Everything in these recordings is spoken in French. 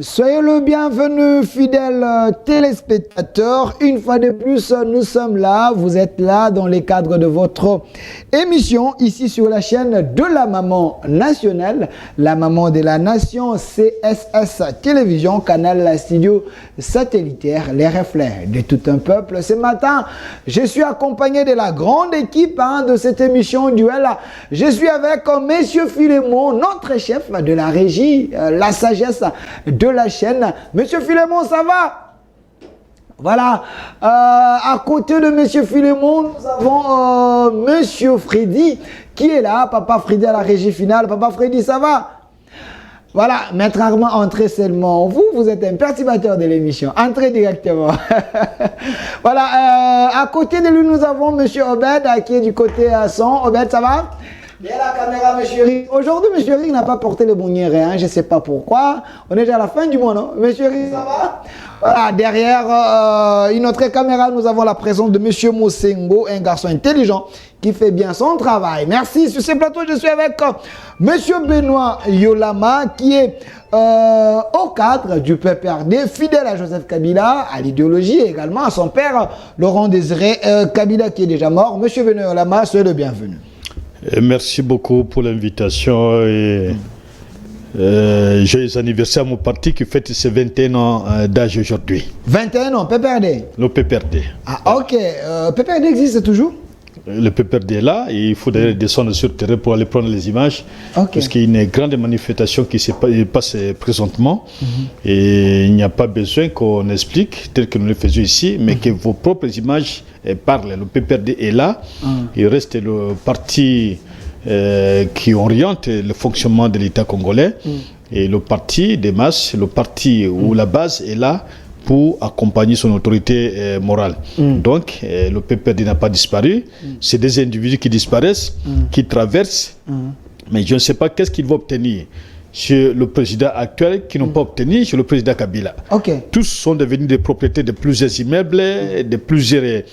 Soyez le bienvenu, fidèles téléspectateurs. Une fois de plus, nous sommes là. Vous êtes là dans les cadres de votre émission, ici sur la chaîne de la Maman Nationale, la Maman de la Nation, CSS Télévision, canal studio satellitaire, les reflets de tout un peuple. Ce matin, je suis accompagné de la grande équipe de cette émission Duel. Je suis avec Monsieur Philémon, notre chef de la régie, la sagesse de la chaîne. Monsieur Philémon, ça va? Voilà. À côté de Monsieur Philémon, nous avons Monsieur Freddy qui est là. Papa Freddy à la régie finale. Papa Freddy, ça va? Voilà, Maître Armand, entrez seulement. Vous êtes un perturbateur de l'émission. Entrez directement. Voilà, à côté de lui, nous avons Monsieur Obed qui est du côté son. Obed, ça va? Bien la caméra, Monsieur Rick. Aujourd'hui, Monsieur Rick n'a pas porté le bonnière, hein. Je ne sais pas pourquoi. On est déjà à la fin du mois, non? Monsieur Rick, ça va? Voilà, derrière une autre caméra, nous avons la présence de Monsieur Mosengo, un garçon intelligent qui fait bien son travail. Merci. Sur ce plateau, je suis avec Monsieur Benoît Yolama, qui est au cadre du PPRD, fidèle à Joseph Kabila, à l'idéologie et également à son père, Laurent Désiré Kabila, qui est déjà mort. Monsieur Benoît Yolama, soyez le bienvenu. Merci beaucoup pour l'invitation et joyeux anniversaire à mon parti qui fête ses 21 ans d'âge aujourd'hui. 21 ans, PPRD? Le PPRD. Ah ok, PPRD existe toujours? Le PPRD est là et il faudrait descendre sur le terrain pour aller prendre les images. Parce qu'il y a une grande manifestation qui se passe présentement et il n'y a pas besoin qu'on explique tel que nous le faisons ici, mais que vos propres images parlent. Le PPRD est là, il reste le parti qui oriente le fonctionnement de l'État congolais et le parti des masses, le parti où la base est là pour accompagner son autorité morale. Donc, le PPRD n'a pas disparu. C'est des individus qui disparaissent, qui traversent, mais je ne sais pas qu'est-ce qu'ils vont obtenir chez le président actuel qui n'ont pas obtenu chez le président Kabila. Tous sont devenus des propriétaires de plusieurs immeubles, de plusieurs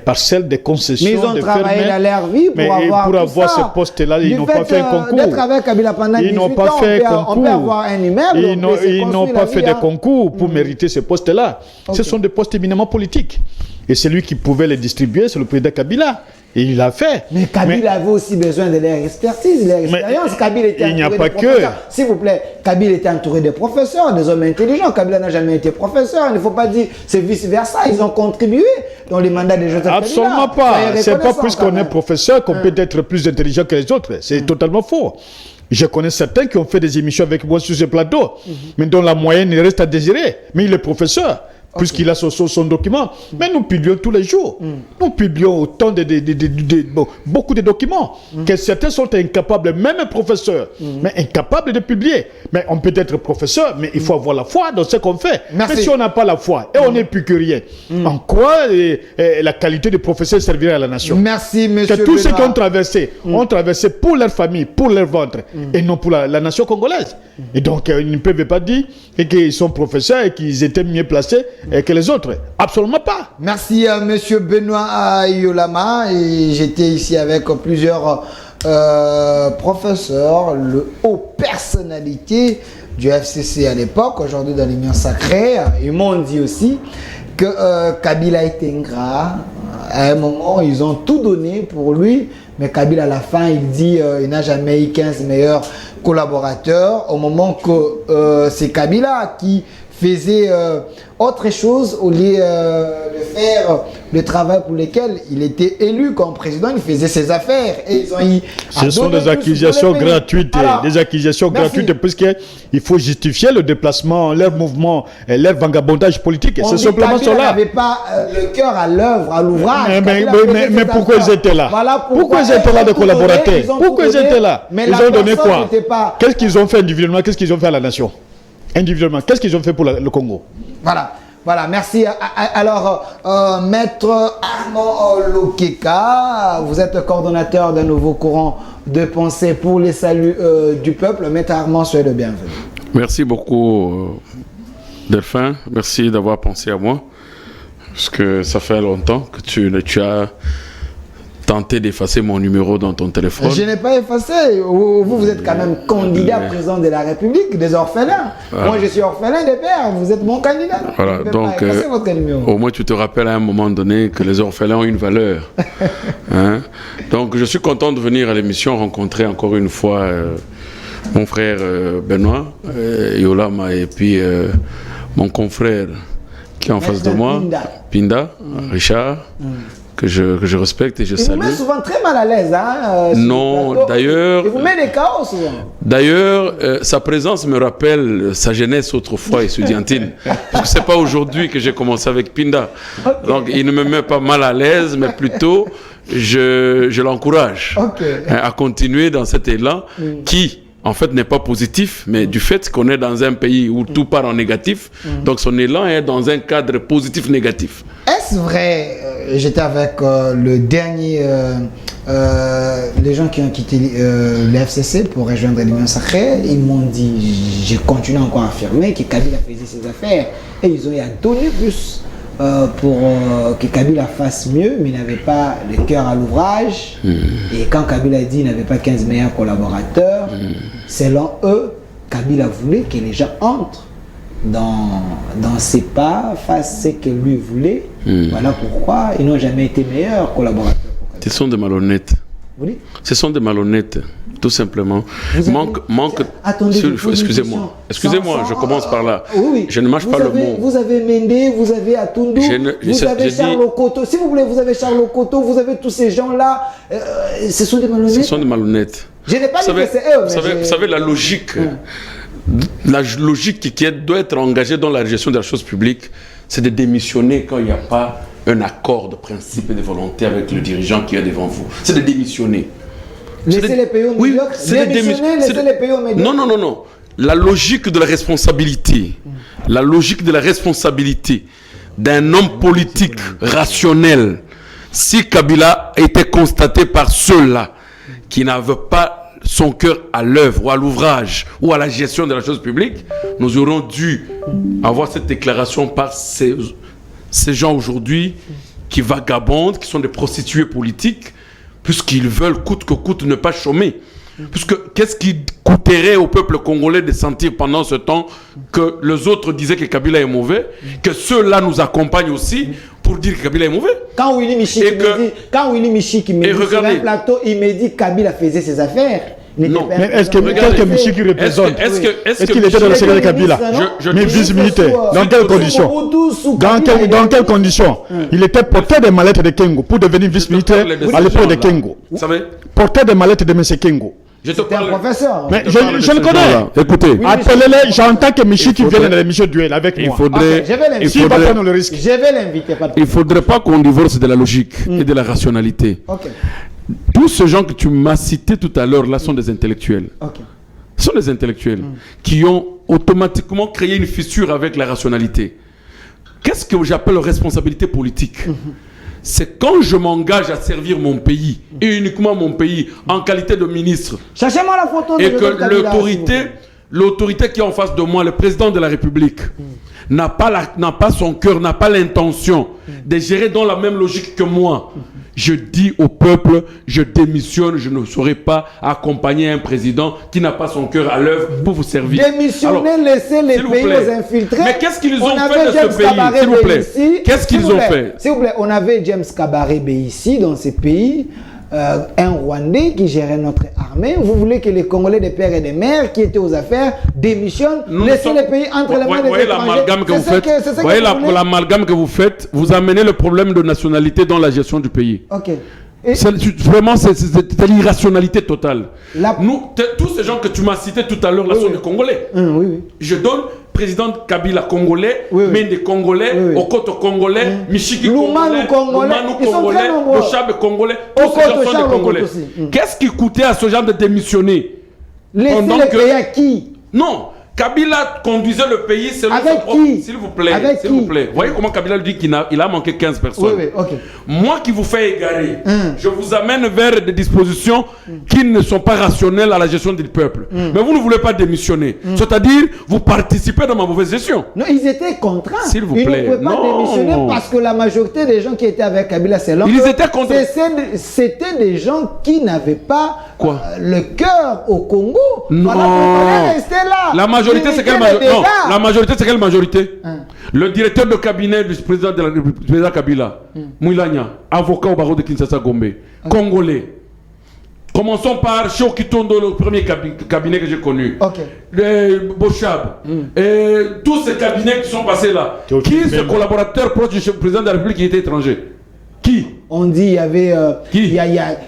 parcelles, des concessions. Mais ils ont travaillé dans leur vie pour avoir ce poste-là. Ils n'ont pas fait un concours. D'être avec Kabila pendant 18 ans, on peut avoir un immeuble. Ils n'ont pas fait de concours pour mériter ce poste-là. Ce sont des postes éminemment politiques. Et celui qui pouvait les distribuer, c'est le président Kabila. Et il l'a fait. Mais Kabila avait aussi besoin de leur expertise, de leur expérience. Kabila était il n'y a pas que. S'il vous plaît, Kabila était entouré de professeurs, des hommes intelligents. Kabila n'a jamais été professeur. Il ne faut pas dire c'est vice-versa. Ils ont contribué dans les mandats de Joseph Kabila. Absolument pas. C'est pas plus qu'on est professeur qu'on peut être plus intelligent que les autres. C'est totalement faux. Je connais certains qui ont fait des émissions avec moi sur ce plateau, mais dont la moyenne reste à désirer. Mais il est professeur. Puisqu'il a son document. Mais nous publions tous les jours. Nous publions autant beaucoup de documents que certains sont incapables, même un professeur, mais incapables de publier. Mais on peut être professeur, mais il faut avoir la foi dans ce qu'on fait. Mais si on n'a pas la foi et on n'est plus que rien, en quoi la qualité de professeur servirait à la nation? Merci, monsieur. Que tous ceux qui ont traversé pour leur famille, pour leur ventre, et non pour la nation congolaise. Et donc, ils ne peuvent pas dire qu'ils sont professeurs et qu'ils étaient mieux placés que les autres. Absolument pas. Merci à monsieur Benoît Yolama. Et j'étais ici avec plusieurs professeurs, le haut personnalité du FCC à l'époque, aujourd'hui dans l'Union Sacrée. Ils m'ont dit aussi que Kabila était ingrat. À un moment, ils ont tout donné pour lui. Mais Kabila, à la fin, il dit il n'a jamais eu 15 meilleurs collaborateurs. Au moment que c'est Kabila qui faisait autre chose au lieu de faire le travail pour lequel il était élu comme président, il faisait ses affaires. Et ils ont eu ce sont des accusations gratuites, des accusations gratuites puisqu'il faut justifier le déplacement, leur mouvement, leur vagabondage politique. C'est simplement cela. Ils n'avaient pas le cœur à l'œuvre, à l'ouvrage. Mais pourquoi ils étaient là? Pourquoi ils étaient là de collaborateurs? Pourquoi ils étaient là? Ils ont donné quoi? Qu'est-ce qu'ils ont fait individuellement? Qu'est-ce qu'ils ont fait à la nation? Individuellement, qu'est-ce qu'ils ont fait pour le Congo? Voilà, merci. Alors, Maître Armand Lokeka, vous êtes coordonnateur d'un nouveau courant de pensée pour les saluts du peuple. Maître Armand, soyez le bienvenu. Merci beaucoup, Delphin. Merci d'avoir pensé à moi. Parce que ça fait longtemps que tu as tenté d'effacer mon numéro dans ton téléphone. Je n'ai pas effacé. Vous êtes quand même candidat président de la République des orphelins. Voilà. Moi, je suis orphelin des pères. Vous êtes mon candidat. Voilà, donc votre numéro. Au moins, tu te rappelles à un moment donné que les orphelins ont une valeur. Hein? Donc, je suis content de venir à l'émission rencontrer encore une fois mon frère Benoît, Yolama, et puis mon confrère qui est en face de moi, Pinda, Richard. Que je respecte et je salue. Il vous met souvent très mal à l'aise, hein? Non, d'ailleurs... Il vous met des chaos souvent. D'ailleurs, sa présence me rappelle sa jeunesse autrefois estudiantine. Parce que c'est pas aujourd'hui que j'ai commencé avec Pinda. Okay. Donc, il ne me met pas mal à l'aise, mais plutôt, je l'encourage à continuer dans cet élan qui... en fait, n'est pas positif, mais du fait qu'on est dans un pays où tout part en négatif, donc son élan est dans un cadre positif-négatif. Est-ce vrai, j'étais avec le dernier, les gens qui ont quitté l'FCC pour rejoindre l'Union Sacrée, ils m'ont dit, je continue encore à affirmer que Kabila faisait ses affaires, et ils ont donné plus pour que Kabila fasse mieux, mais il n'avait pas le cœur à l'ouvrage. Et quand Kabila dit qu'il n'avait pas 15 meilleurs collaborateurs, selon eux, Kabila voulait que les gens entrent dans ses pas, fassent ce que lui voulait. Voilà pourquoi ils n'ont jamais été meilleurs collaborateurs. Ce sont des malhonnêtes. Oui. Ce sont des malhonnêtes, tout simplement. Excusez-moi, je commence par là. Oui. Je ne mâche pas le mot. Vous avez Mendé, vous avez Atundu, vous avez Charles Okoto. Si vous voulez, vous avez Charles Okoto, vous avez tous ces gens-là. Ce sont des malhonnêtes. Ce sont des malhonnêtes. Je n'ai pas dit que c'est eux. Vous savez, la logique, qui doit être engagée dans la gestion de la chose publique, c'est de démissionner quand il n'y a pas un accord de principe et de volonté avec le dirigeant qui est devant vous. C'est de démissionner. Laissez les pays au médiocre. Laissez les pays au médiocre. Non. La logique de la responsabilité, d'un homme politique rationnel, si Kabila était constaté par ceux-là qui n'avaient pas son cœur à l'œuvre ou à l'ouvrage ou à la gestion de la chose publique, nous aurions dû avoir cette déclaration par ces gens aujourd'hui qui vagabondent, qui sont des prostituées politiques, puisqu'ils veulent coûte que coûte ne pas chômer. Puisque qu'est-ce qui coûterait au peuple congolais de sentir pendant ce temps que les autres disaient que Kabila est mauvais, que ceux-là nous accompagnent aussi pour dire que Kabila est mauvais. Quand Willy Michi me dit sur un plateau, il me dit que Kabila faisait ses affaires. Non, mais est-ce que quelques Michi qui représente, est-ce qu'il était dans le secret de Kabila? Mais visibilité, dans quelles conditions? Dans quelles conditions? Il était porteur des mallettes de Kengo pour devenir vice-militaire à l'époque de Kengo. Porteur des mallettes de M. Kengo. Je te parle. Professeur. Mais je le connais. Écoutez, appelez-les, j'entends que Michi qui vienne dans l'émission Duel avec moi. Je vais l'inviter. Il ne faudrait pas qu'on divorce de la logique et de la rationalité. Tous ces gens que tu m'as cités tout à l'heure là sont des intellectuels. Ce sont des intellectuels qui ont automatiquement créé une fissure avec la rationalité. Qu'est-ce que j'appelle responsabilité politique? C'est quand je m'engage à servir mon pays, et uniquement mon pays, en qualité de ministre. Cherchez-moi la photo. Et que l'autorité qui est en face de moi, le président de la République, n'a pas son cœur, n'a pas l'intention de gérer dans la même logique que moi. Je dis au peuple, je démissionne, je ne saurais pas accompagner un président qui n'a pas son cœur à l'œuvre pour vous servir. Démissionnez, laissez les pays aux infiltrés. Mais qu'est-ce qu'ils ont fait de ce pays, s'il vous plaît? Qu'est-ce qu'ils ont fait? S'il vous plaît, on avait James Kabarebe ici, dans ces pays, un Rwandais qui gérait notre armée. Vous voulez que les Congolais des pères et des mères qui étaient aux affaires démissionnent, laissez les pays entre les mains des étrangers. Voyez l'amalgame que vous faites, vous amenez le problème de nationalité dans la gestion du pays. Vraiment, c'est l'irrationalité totale. Tous ces gens que tu m'as cités tout à l'heure là sont des Congolais. Je donne président Kabila congolais, Mende congolais, Okoto congolais, Michiki congolais, Lumanu congolais, Lochabe congolais, tous ces gens sont des Congolais. Qu'est-ce qui coûtait à ce genre de démissionner? Laissez les pays à qui? Non, Kabila conduisait le pays selon avec son qui? S'il vous plaît, avec s'il vous plaît. Vous voyez comment Kabila dit qu'il a manqué 15 personnes. Oui, ok. Moi qui vous fais égarer, je vous amène vers des dispositions qui ne sont pas rationnelles à la gestion du peuple. Mais vous ne voulez pas démissionner. C'est-à-dire, vous participez dans ma mauvaise gestion. Non, ils étaient contraints. S'il vous plaît. Ils ne pouvaient pas démissionner parce que la majorité des gens qui étaient avec Kabila, c'est l'homme. Ils étaient contraints. C'était des gens qui n'avaient pas le cœur au Congo. Non. Voilà, rester là. La majorité, c'est quelle majorité? Non, la majorité, c'est quelle majorité? Le directeur de cabinet du président de la République, président Kabila, Mouilania, avocat au barreau de Kinshasa Gombe, congolais. Commençons par Chio Kitondo, le premier cabinet que j'ai connu. Bochab. Et tous ces cabinets qui sont passés là. Qui est ce collaborateur proche du président de la République qui était étranger? Qui? On dit il y avait il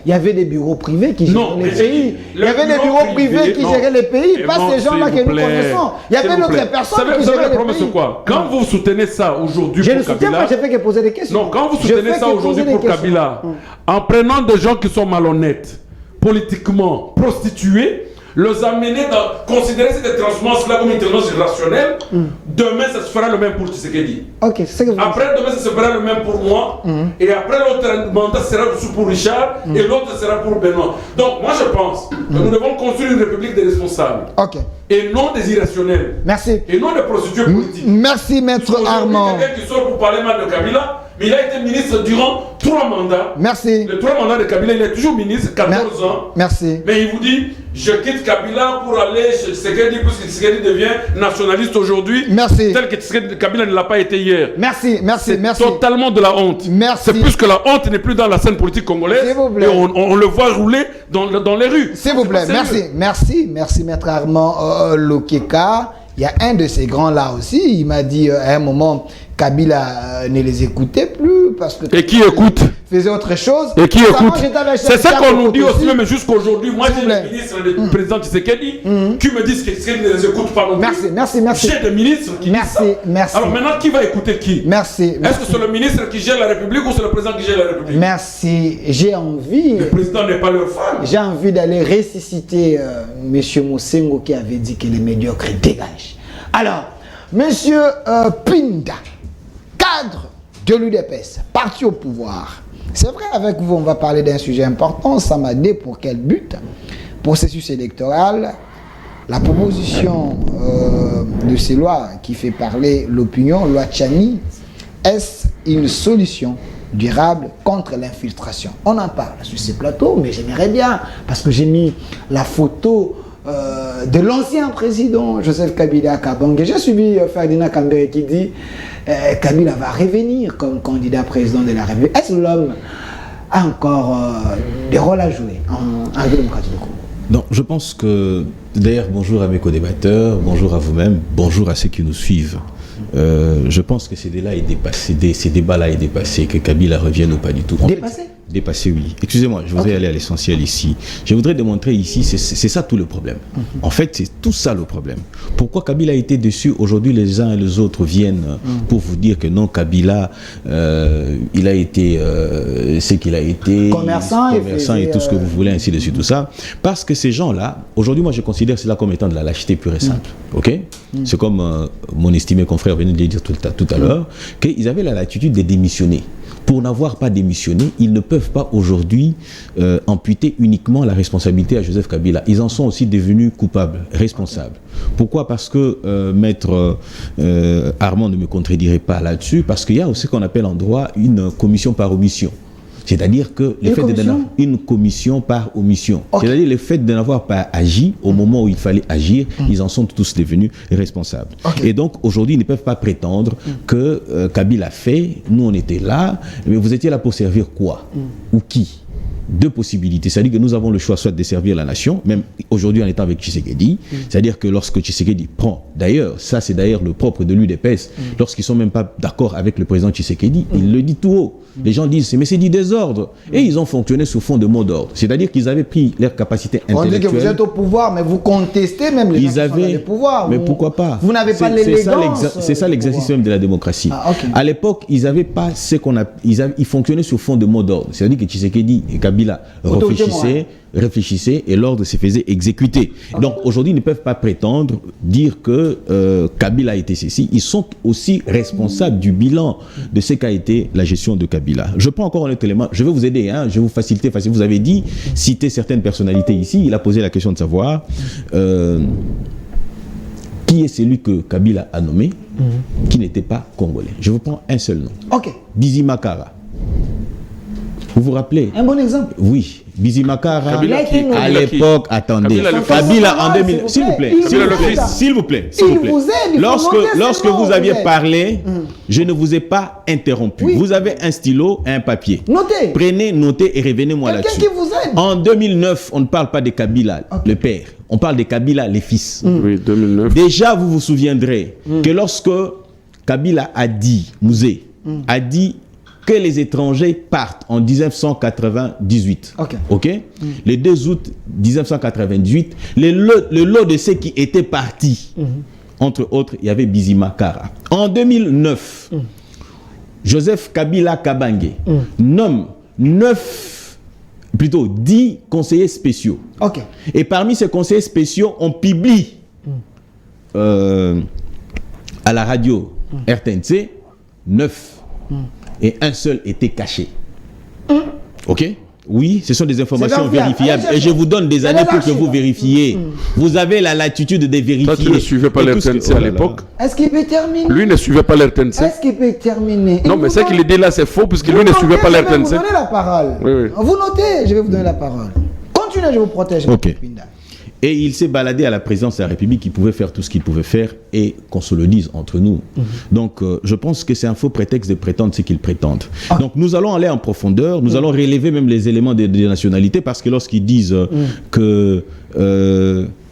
y avait des bureaux privés qui géraient les pays. Il y avait des bureaux privés qui géraient les pays, pas ces gens-là que nous connaissons. Il y avait d'autres personnes qui géraient les pays. C'est quoi? Quand vous soutenez ça aujourd'hui pour Kabila, je ne fais que poser des questions. Non, quand vous soutenez ça aujourd'hui pour Kabila, en prenant des gens qui sont malhonnêtes, politiquement prostitués, les amener dans considérer cette transformation-là comme une transformation rationnelle, demain ça se fera le même pour Tshisekedi. Okay, après demain ça se fera le même pour moi, et après l'autre mandat sera pour Richard, et l'autre sera pour Benoît. Donc moi je pense que nous devons construire une république des responsables. Et non des irrationnels. Merci. Et non des prostituées politiques. Merci Maître Armand. Quelqu'un qui sort pour parler mal de Kabila, mais il a été ministre durant 3 mandats. Merci. Les 3 mandats de Kabila, il est toujours ministre, 14 ans. Merci. Mais il vous dit, je quitte Kabila pour aller chez Tshisekedi, puisque Tshisekedi devient nationaliste aujourd'hui. Merci. Tel que Kabila ne l'a pas été hier. Merci, merci, merci. C'est totalement de la honte. Merci. C'est plus que la honte n'est plus dans la scène politique congolaise. S'il vous plaît. Et on le voit rouler dans les rues. S'il vous plaît, merci Maître Armand Lokeka. Il y a un de ces grands-là aussi, il m'a dit à un moment, Kabila ne les écoutait plus parce que... Et qui écoute? Faisait autre chose. Et qui écoute? C'est ça qu'on nous dit aussi, mais jusqu'aujourd'hui, moi j'ai des ministres, le président Tshisekedi, qui me disent que Tshisekedi ne les écoute pas non plus. Merci. J'ai des ministres qui disent ça. Merci. Alors maintenant, qui va écouter qui? Merci. Est-ce que c'est le ministre qui gère la République ou c'est le président qui gère la République? Merci. J'ai envie... Le président n'est pas leur femme. J'ai envie d'aller ressusciter M. Mosengo qui avait dit que les médiocres dégagent. Alors, M. Pinda, cadre de l'UDPS, parti au pouvoir. C'est vrai, avec vous, on va parler d'un sujet important. Samadé, pour quel but? Processus électoral, la proposition de ces lois qui fait parler l'opinion, loi Tchani, est-ce une solution durable contre l'infiltration? On en parle sur ces plateaux, mais j'aimerais bien, parce que j'ai mis la photo de l'ancien président Joseph Kabila Kabange. J'ai suivi Ferdinand Kambere qui dit Kabila va revenir comme candidat président de la République. Est-ce que l'homme a encore des rôles à jouer en démocratie du Congo? Non, je pense que, d'ailleurs, bonjour à mes co-débatteurs, bonjour à vous-même, bonjour à ceux qui nous suivent. Je pense que ces débats-là est dépassé, que Kabila revienne ou pas du tout. Dépassé? Dépassé, oui. Excusez-moi, je voudrais aller à l'essentiel ici. Je voudrais démontrer ici, c'est ça tout le problème. En fait, c'est tout ça le problème. Pourquoi Kabila a été déçu? Aujourd'hui, les uns et les autres viennent pour vous dire que non, Kabila, il a été ce qu'il a été, commerçant et tout ce que vous voulez, ainsi de suite, tout ça. Parce que ces gens-là, aujourd'hui, moi, je considère cela comme étant de la lâcheté pure et simple. Ok? C'est comme mon estimé confrère venait de le dire tout à l'heure, qu'ils avaient la latitude de démissionner. Pour n'avoir pas démissionné, ils ne peuvent pas aujourd'hui amputer uniquement la responsabilité à Joseph Kabila. Ils en sont aussi devenus coupables, responsables. Pourquoi? Parce que Maître Armand ne me contredirait pas là-dessus, parce qu'il y a aussi ce qu'on appelle en droit une commission par omission. C'est-à-dire que le fait une commission par omission. C'est-à-dire le fait de n'avoir pas agi au moment où il fallait agir, ils en sont tous devenus responsables. Et donc aujourd'hui, ils ne peuvent pas prétendre que Kabila fait, nous on était là, mais vous étiez là pour servir quoi? Ou qui? Deux possibilités, c'est-à-dire que nous avons le choix soit de servir la nation, même aujourd'hui en étant avec Tshisekedi, c'est-à-dire que lorsque Tshisekedi prend, d'ailleurs, ça c'est d'ailleurs le propre de l'UDPS, lorsqu'ils ne sont même pas d'accord avec le président Tshisekedi, il le dit tout haut. Les gens disent, mais c'est du désordre. Et ils ont fonctionné sous fond de mot d'ordre. C'est-à-dire qu'ils avaient pris leur capacité intellectuelle. On dit que vous êtes au pouvoir, mais vous contestez même les gens qui sont dans le pouvoir. Mais pourquoi pas? Vous n'avez pas l'élégance. C'est ça l'exercice même de la démocratie. À l'époque, ils n'avaient pas ce qu'on a... Ils fonctionnaient sous fond de mot d'ordre. C'est-à-dire que Tshisekedi et Kabila Kabila réfléchissait et l'ordre se faisait exécuter. Donc aujourd'hui, ils ne peuvent pas prétendre dire que Kabila a été ceci. Ils sont aussi responsables du bilan de ce qu'a été la gestion de Kabila. Je prends encore un autre élément. Je vais vous aider, hein, je vais vous faciliter. Vous avez dit, citer certaines personnalités ici. Il a posé la question de savoir qui est celui que Kabila a nommé qui n'était pas congolais. Je vous prends un seul nom. Ok. Bizi Makara. Vous vous rappelez? Un bon exemple. Oui. Bizi Makara, à l'époque, attendez, Kabila en 2000, s'il vous plaît, s'il vous plaît, lorsque vous aviez parlé, je ne vous ai pas interrompu. Oui. Vous avez un stylo et un papier. Notez. Prenez, notez et revenez-moi là-dessus. Quelqu'un qui vous aide. En 2009, on ne parle pas de Kabila, le père. On parle de Kabila, les fils. Oui, 2009. Déjà, vous vous souviendrez que lorsque Kabila a dit, Mouzé, a dit que les étrangers partent en 1998. Ok. Le 2 août 1998, le lot de ceux qui étaient partis, entre autres, il y avait Bizi Makara. En 2009, Joseph Kabila Kabange nomme 10 conseillers spéciaux. Et parmi ces conseillers spéciaux, on publie à la radio RTNC 9. Et un seul était caché. Ok? Oui, ce sont des informations vérifiables. Et je vous donne des années pour que vous vérifiez. Vous avez la latitude de vérifier. Toi, tu ne suivais pas l'RTNC à l'époque. Est-ce qu'il peut terminer? Lui ne suivait pas l'RTNC. Est-ce qu'il peut terminer? Non, mais ce qu'il dit là, c'est faux, puisque lui ne suivait pas l'RTNC. Je vais vous donner la parole. Oui. Vous notez, je vais vous donner la parole. Continuez, je vous protège. Ok. Et il s'est baladé à la présidence de la République, il pouvait faire tout ce qu'il pouvait faire et qu'on se le dise entre nous. Donc je pense que c'est un faux prétexte de prétendre ce qu'ils prétendent. Donc nous allons aller en profondeur, nous allons relever même les éléments des nationalités parce que lorsqu'ils disent que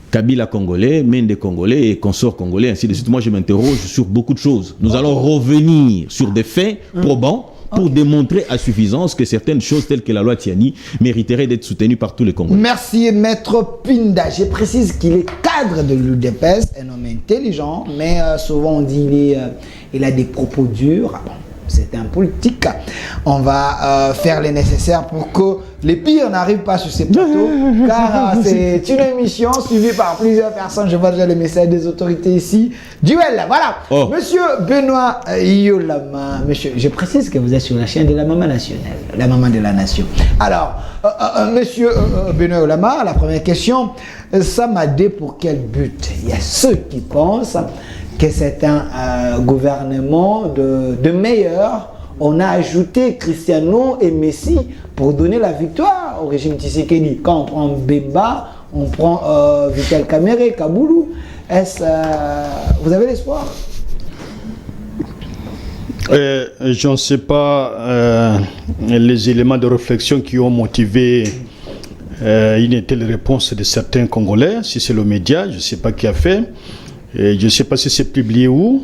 Kabila congolais, Mende congolais et consort congolais, ainsi de suite, moi je m'interroge sur beaucoup de choses. Nous allons revenir sur des faits probants pour démontrer à suffisance que certaines choses telles que la loi Tiani mériteraient d'être soutenues par tous les Congolais. Merci Maître Pinda. Je précise qu'il est cadre de l'UDPS, un homme intelligent, mais souvent on dit il a des propos durs. C'est un politique. On va faire le nécessaire pour que les pires n'arrivent pas sur ces plateaux, car c'est une émission suivie par plusieurs personnes. Je vois déjà le message des autorités ici. Duel, voilà. Monsieur Benoît Yolama, monsieur, je précise que vous êtes sur la chaîne de la maman nationale, la maman de la nation. Alors, monsieur Benoît Yolama, la première question, ça m'a dit pour quel but? Il y a ceux qui pensent que c'est un gouvernement de meilleur. On a ajouté Cristiano et Messi pour donner la victoire au régime Tshisekedi. Quand on prend Bemba, on prend Vital Kamerhe, Kaboulou. Vous avez l'espoir? Je ne sais pas les éléments de réflexion qui ont motivé une telle réponse de certains Congolais. Si c'est le média, je ne sais pas qui a fait. Je ne sais pas si c'est publié où,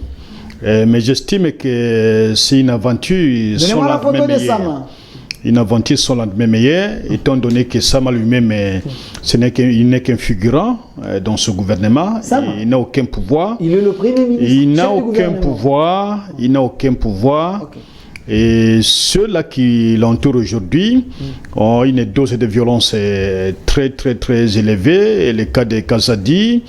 mais j'estime que c'est une aventure sans lendemain meilleur. Une aventure sans lendemain meilleur, étant donné que Sama lui-même, il n'est qu'un figurant dans ce gouvernement. Il n'a aucun pouvoir. Il est le premier ministre. Il n'a aucun pouvoir. Il n'a aucun pouvoir. Et ceux-là qui l'entourent aujourd'hui ont une dose de violence très, très, très élevée. Et le cas de Kazadi,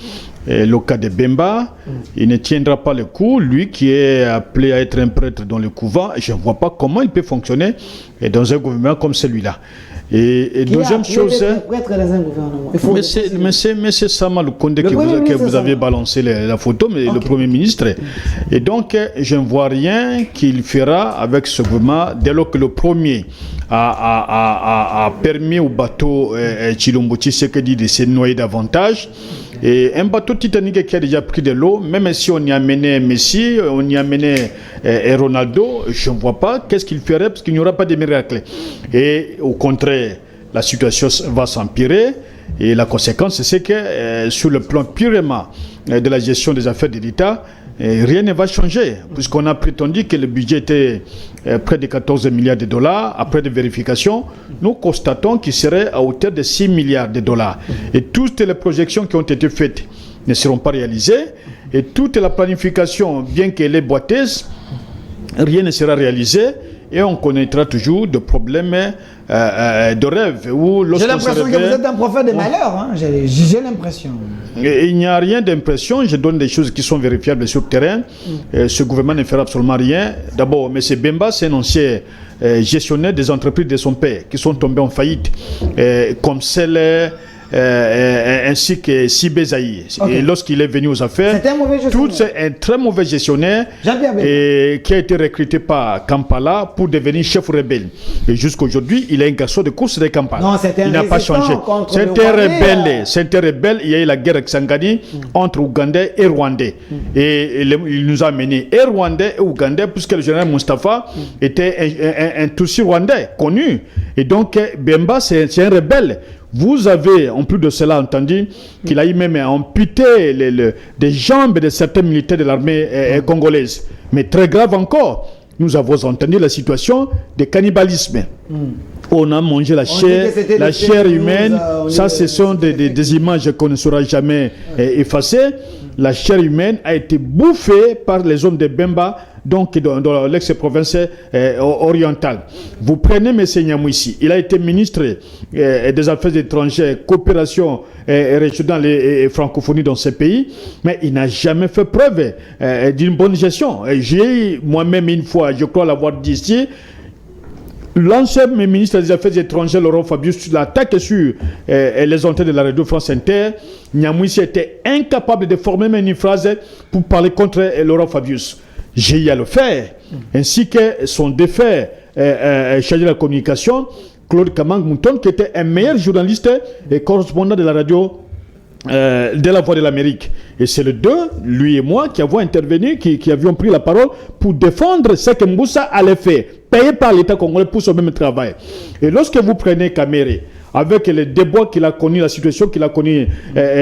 le cas de Bemba, il ne tiendra pas le coup. Lui qui est appelé à être un prêtre dans le couvent, je ne vois pas comment il peut fonctionner dans un gouvernement comme celui-là. Et deuxième chose, mais c'est Sama Lukonde que vous avez balancé la photo, mais le Premier ministre. Et donc, je ne vois rien qu'il fera avec ce gouvernement dès lors que le premier a permis au bateau Tshilombo Tshisekedi de se noyer davantage. Et un bateau Titanic qui a déjà pris de l'eau, même si on y a mené Messi, on y a mené Ronaldo, je ne vois pas qu'est-ce qu'il ferait parce qu'il n'y aura pas de miracle. Et au contraire, la situation va s'empirer et la conséquence c'est que sur le plan purement de la gestion des affaires de l'État, rien ne va changer puisqu'on a prétendu que le budget était près de 14 milliards de dollars. Après des vérifications, nous constatons qu'il serait à hauteur de 6 milliards de dollars. Et toutes les projections qui ont été faites ne seront pas réalisées. Et toute la planification, bien qu'elle est boiteuse, rien ne sera réalisé. Et on connaîtra toujours des problèmes de rêve. J'ai l'impression que vous êtes un prophète de malheur. Hein? J'ai l'impression. Il n'y a rien d'impression. Je donne des choses qui sont vérifiables sur le terrain. Ce gouvernement ne fera absolument rien. D'abord, M. Bemba, c'est un ancien gestionnaire des entreprises de son père qui sont tombées en faillite, comme celle ainsi que Sibé Zaï. Et lorsqu'il est venu aux affaires, c'est un très mauvais gestionnaire qui a été recruté par Kampala pour devenir chef rebelle. Et jusqu'aujourd'hui, il est un garçon de course de campagne. Il n'a pas changé. C'était rebelle. Il y a eu la guerre avec Sangani entre Ougandais et Rwandais. Et il nous a menés et Rwandais et Ougandais, puisque le général Mustafa était un Tutsi rwandais connu. Et donc, Bemba, c'est un rebelle. Vous avez, en plus de cela, entendu qu'il a eu même amputé des jambes de certains militaires de l'armée congolaise. Mais très grave encore, nous avons entendu la situation de cannibalisme. On a mangé la chair humaine. Ça, ce sont des images qu'on ne saura jamais effacer. La chair humaine a été bouffée par les hommes de Bemba, donc dans l'ex-province orientale. Vous prenez M. Nyamwisi, il a été ministre des Affaires étrangères, coopération régionale et francophonie dans ce pays, mais il n'a jamais fait preuve d'une bonne gestion. J'ai moi-même une fois, je crois l'avoir dit ici, l'ancien ministre des Affaires étrangères, Laurent Fabius, l'attaque sur les antennes de la radio France Inter. Nyamwisi était incapable de former même une phrase pour parler contre Laurent Fabius. J'ai eu à le faire, ainsi que son défunt chargé de la communication, Claude Kamang Mouton, qui était un meilleur journaliste et correspondant de la radio de la Voix de l'Amérique. Et c'est les deux, lui et moi, qui avons intervenu, qui avions pris la parole pour défendre ce que Moussa allait faire, payé par l'État congolais pour ce même travail. Et lorsque vous prenez Kamere, avec les déboires qu'il a connus, la situation qu'il a connue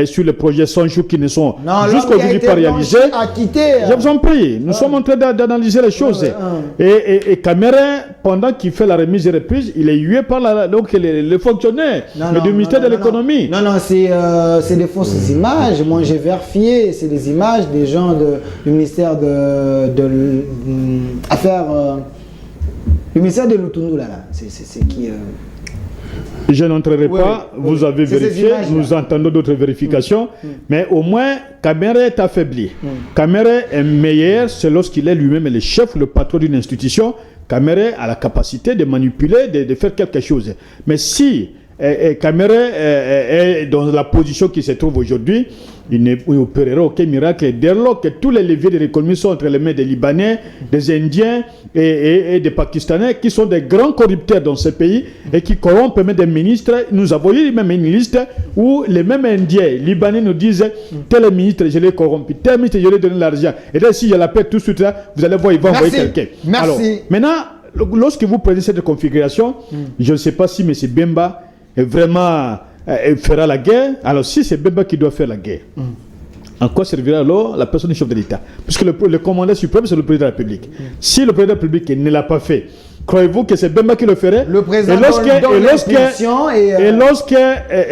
sur les projets 100 jours qui ne sont jusqu'aujourd'hui pas réalisés, je vous en prie, nous sommes en train d'analyser les choses. Et Kamere, pendant qu'il fait la remise et reprise, il est hué par les fonctionnaires du ministère de l'économie. Non, c'est des fausses images. Moi, j'ai vérifié, c'est des images des gens du ministère du ministère de Lutundu, là. C'est qui... Je n'entrerai pas, vous avez vérifié, nous entendons d'autres vérifications, mais au moins, Kamere est affaibli. Kamere est meilleur, c'est lorsqu'il est lui-même le chef, le patron d'une institution. Kamere a la capacité de manipuler, de faire quelque chose. Mais si Kamere est dans la position qui se trouve aujourd'hui, il n'opérera aucun miracle dès lors que tous les leviers de l'économie sont entre les mains des Libanais, des Indiens et des Pakistanais qui sont des grands corrupteurs dans ce pays et qui corrompent même des ministres. Nous avons eu même une liste où les mêmes Indiens, Libanais nous disent tel ministre je l'ai corrompu, tel ministre je lui ai donné l'argent. Et là si je l'appelle tout de suite là, vous allez voir, il va envoyer quelqu'un. Alors, maintenant, lorsque vous prenez cette configuration, je ne sais pas si M. Bemba est vraiment... fera la guerre. Alors si c'est Bemba qui doit faire la guerre, en quoi servira alors la personne du chef de l'État? Puisque le commandant suprême c'est le président de la République. Si le président de la République ne l'a pas fait, croyez-vous que c'est Bemba qui le ferait? Le président et lorsque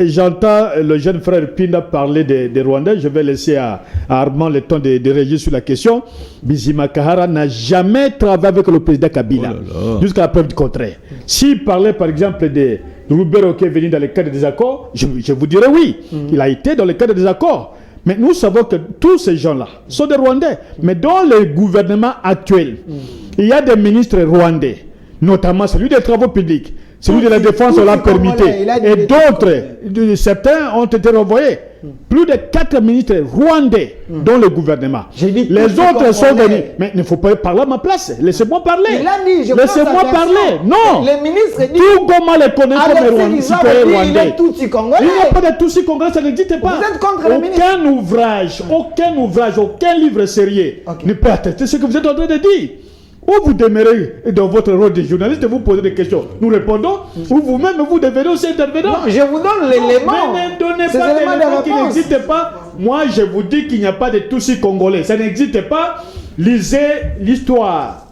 j'entends le jeune frère Pinda parler des Rwandais, je vais laisser à Armand le temps de réagir sur la question. Bizima Kahara n'a jamais travaillé avec le président Kabila, jusqu'à la preuve du contraire. S'il parlait par exemple de Roubero qui est venu dans le cadre des accords, je vous dirais oui, il a été dans le cadre des accords. Mais nous savons que tous ces gens-là sont des Rwandais. Mais dans le gouvernement actuel, il y a des ministres rwandais, notamment celui des travaux publics, celui de la défense de la permitté, et d'autres, certains ont été renvoyés. Plus de 4 ministres rwandais dans le gouvernement. Les autres sont venus. Mais il ne faut pas parler à ma place. Laissez-moi parler. Laissez-moi parler. Non. Les ministres disent. Tout comment les connaître comme Rwandais. Il n'y a pas de Tutsi congolais, ça n'existe pas. Vous êtes contre les ministres. Aucun ouvrage, aucun livre sérieux ne peut attester ce que vous êtes en train de dire. Ou vous demeurez dans votre rôle de journaliste et vous posez des questions. Nous répondons. Ou vous-même, vous devenez aussi intervenant. Non, je vous donne l'élément. Mais ne donnez pas d'éléments qui n'existent pas. Moi, je vous dis qu'il n'y a pas de Tutsi congolais. Ça n'existe pas. Lisez l'histoire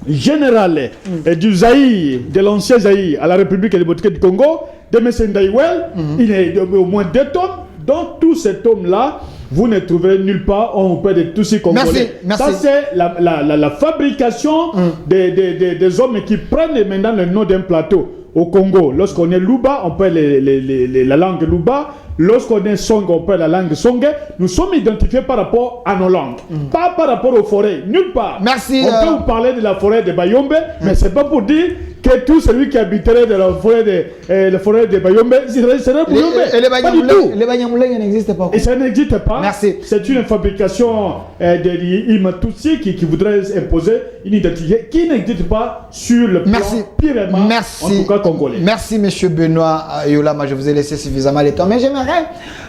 générale du Zaïre, de l'ancien Zaïre à la République démocratique du Congo, de M. Ndaïwel. Il y a au moins 2 tomes. Dans tous ces tomes-là, vous ne trouverez nulle part on peut de tous ces Congolais. Merci. Ça, c'est la fabrication des hommes qui prennent maintenant le nom d'un plateau au Congo, lorsqu'on est Luba, on parle la langue Luba. Lorsqu'on est Song, on parle la langue Songhe. Nous sommes identifiés par rapport à nos langues, pas par rapport aux forêts, nulle part. Merci. On peut vous parler de la forêt de Bayombe, mais c'est pas pour dire que tout celui qui habiterait dans la forêt de Bayombe serait Bayombe. Pas du tout. Les Banyamulenge n'existent pas. Et ça n'existe pas. Merci. C'est une fabrication de Imatutsi qui voudrait imposer une identité qui n'existe pas sur le plan purement, en tout cas congolais. Merci, monsieur Benoît Yolama. Je vous ai laissé suffisamment de temps. Mais j'aimerais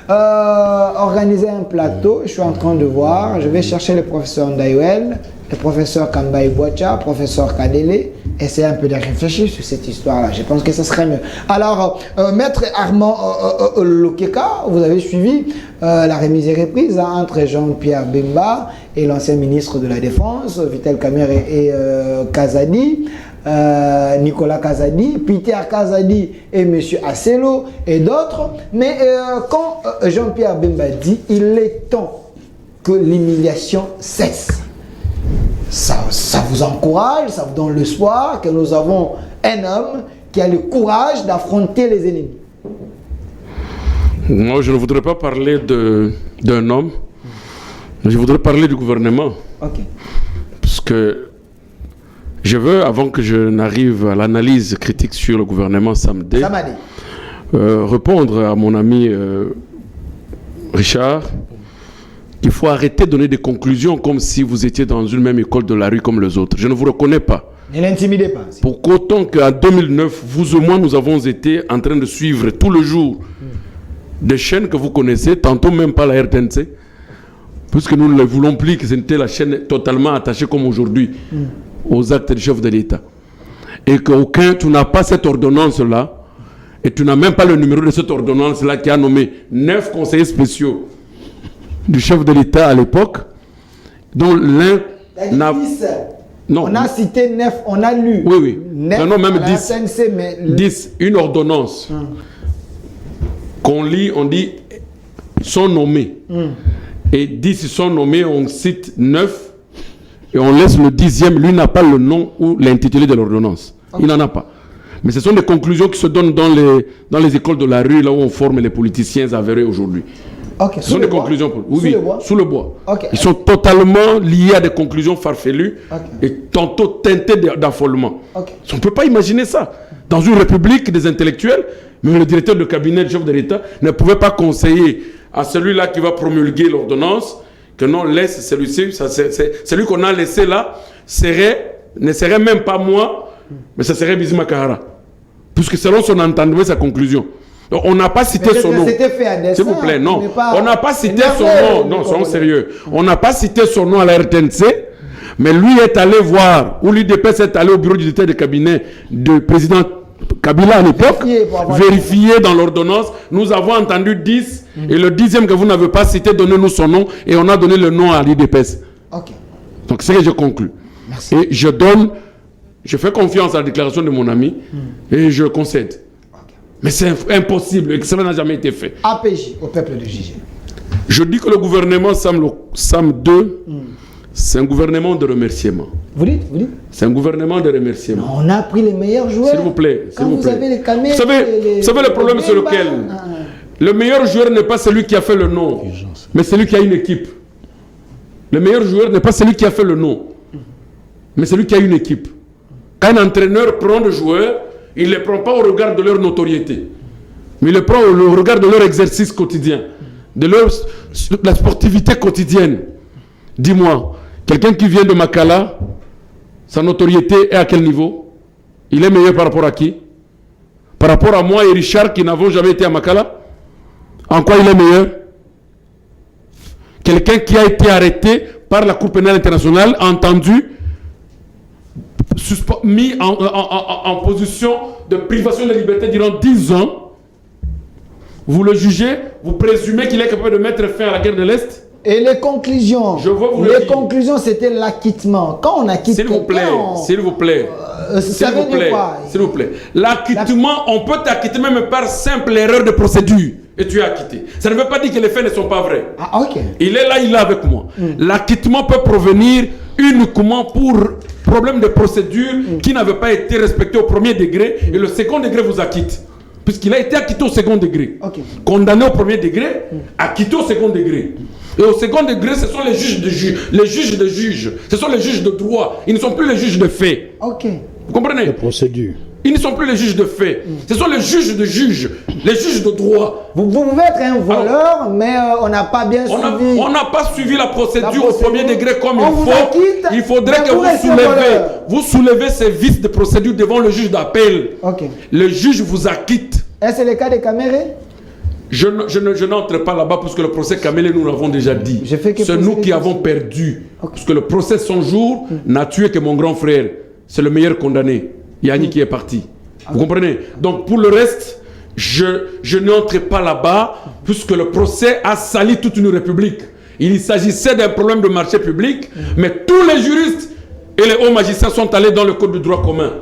organiser un plateau. Je suis en train de voir. Je vais chercher le professeur Ndayouel, le professeur Kamba Ibouacha, le professeur Kadele. Essayer un peu de réfléchir sur cette histoire-là. Je pense que ce serait mieux. Alors, Maître Armand Lokeka, vous avez suivi la remise et reprise entre Jean-Pierre Bemba et l'ancien ministre de la Défense, Vital Kamerhe et Kazadi. Nicolas Kazadi, Peter Kazadi et M. Asselo et d'autres. Mais quand Jean-Pierre Bemba dit il est temps que l'humiliation cesse, ça vous encourage, ça vous donne l'espoir que nous avons un homme qui a le courage d'affronter les ennemis. Moi, je ne voudrais pas parler d'un homme, mais je voudrais parler du gouvernement. Ok. Parce que je veux, avant que je n'arrive à l'analyse critique sur le gouvernement Samedi, répondre à mon ami Richard qu'il faut arrêter de donner des conclusions comme si vous étiez dans une même école de la rue comme les autres. Je ne vous reconnais pas. Ne l'intimidez pas. Pour qu'autant qu'en 2009, vous et moi, nous avons été en train de suivre tout le jour des chaînes que vous connaissez, tantôt même pas la RTNC, puisque nous ne voulons plus que c'était la chaîne totalement attachée comme aujourd'hui aux actes du chef de l'État. Et que tu n'as pas cette ordonnance-là, et tu n'as même pas le numéro de cette ordonnance-là qui a nommé 9 conseillers spéciaux du chef de l'État à l'époque, dont l'un n'a... Non, on a cité 9, on a lu. Oui, oui. 9 non, même 10. SNC, mais 10, une ordonnance. Qu'on lit, on dit, sont nommés. Et 10 sont nommés, on cite 9, et on laisse le 10e, lui n'a pas le nom ou l'intitulé de l'ordonnance. Il n'en a pas. Mais ce sont des conclusions qui se donnent dans les écoles de la rue, là où on forme les politiciens avérés aujourd'hui. Okay, ce sont des conclusions. Oui, sous le bois. Okay. Ils sont totalement liés à des conclusions farfelues et tantôt teintées d'affolement. On ne peut pas imaginer ça. Dans une république des intellectuels, même le directeur de cabinet du chef de l'État ne pouvait pas conseiller à celui-là qui va promulguer l'ordonnance que non, laisse celui-ci, celui qu'on a laissé là, ne serait même pas moi, mais ça serait Bizima Kahara. Puisque selon son entendement, sa conclusion. Donc, on n'a pas cité son nom. S'il vous plaît, non. On n'a pas cité son nom. Non, soyons sérieux. On n'a pas cité son nom à la RTNC, mais lui est allé voir, ou l'UDPS est allé au bureau du directeur de cabinet du président Kabila à l'époque, vérifier dans l'ordonnance. Nous avons entendu 10, et le 10e que vous n'avez pas cité, donnez-nous son nom, et on a donné le nom à l'UDPS. Donc, c'est que je conclus. Merci. Et je fais confiance à la déclaration de mon ami, et je concède. Mais c'est impossible et que cela n'a jamais été fait. APJ au peuple de juger. Je dis que le gouvernement SAM 2, c'est un gouvernement de remerciement. Vous dites C'est un gouvernement de remerciement. On a pris les meilleurs joueurs. S'il vous plaît. Vous avez les caméras. Vous savez le problème sur lequel le meilleur joueur n'est pas celui qui a fait le nom, mais celui qui a une équipe. Le meilleur joueur n'est pas celui qui a fait le nom, mais celui qui a une équipe. Quand un entraîneur prend des joueurs, il ne les prend pas au regard de leur notoriété, mais il les prend au regard de leur exercice quotidien, de la sportivité quotidienne. Dis-moi, quelqu'un qui vient de Makala, sa notoriété est à quel niveau? Il est meilleur par rapport à qui? Par rapport à moi et Richard qui n'avons jamais été à Makala? En quoi il est meilleur? Quelqu'un qui a été arrêté par la Cour pénale internationale, entendu, mis en position de privation de liberté durant 10 ans, vous le jugez, vous présumez qu'il est capable de mettre fin à la guerre de l'Est? Et les conclusions? Les conclusions, c'était l'acquittement. Quand on acquitte s'il vous plaît. S'il vous plaît. L'acquittement, on peut t'acquitter même par simple erreur de procédure et tu es acquitté. Ça ne veut pas dire que les faits ne sont pas vrais. Ah, ok. Il est là avec moi. L'acquittement peut provenir uniquement pour problème de procédure qui n'avait pas été respecté au premier degré et le second degré vous acquitte. Puisqu'il a été acquitté au second degré. Condamné au premier degré, acquitté au second degré. Et au second degré, ce sont les juges de juges. Ce sont les juges de droit. Ils ne sont plus les juges de fait. Vous comprenez? Les procédures. Ils ne sont plus les juges de fait. Ce sont les juges de juges, les juges de droit. Vous pouvez être un voleur, mais on n'a pas bien suivi. On n'a pas suivi la procédure au premier degré comme il faut. Acquitte, il faudrait que vous soulevez ces vices de procédure devant le juge d'appel. Le juge vous acquitte. Est-ce que c'est le cas de Caméré? Je n'entre pas là-bas parce que le procès Camélé, nous l'avons déjà dit. C'est nous qui avons perdu. Parce que le procès son jour n'a tué que mon grand frère. C'est le meilleur condamné. Yannick qui est parti. Vous comprenez? Donc pour le reste, je n'entre pas là-bas puisque le procès a sali toute une république. Il s'agissait d'un problème de marché public, mais tous les juristes et les hauts magistrats sont allés dans le code du droit commun.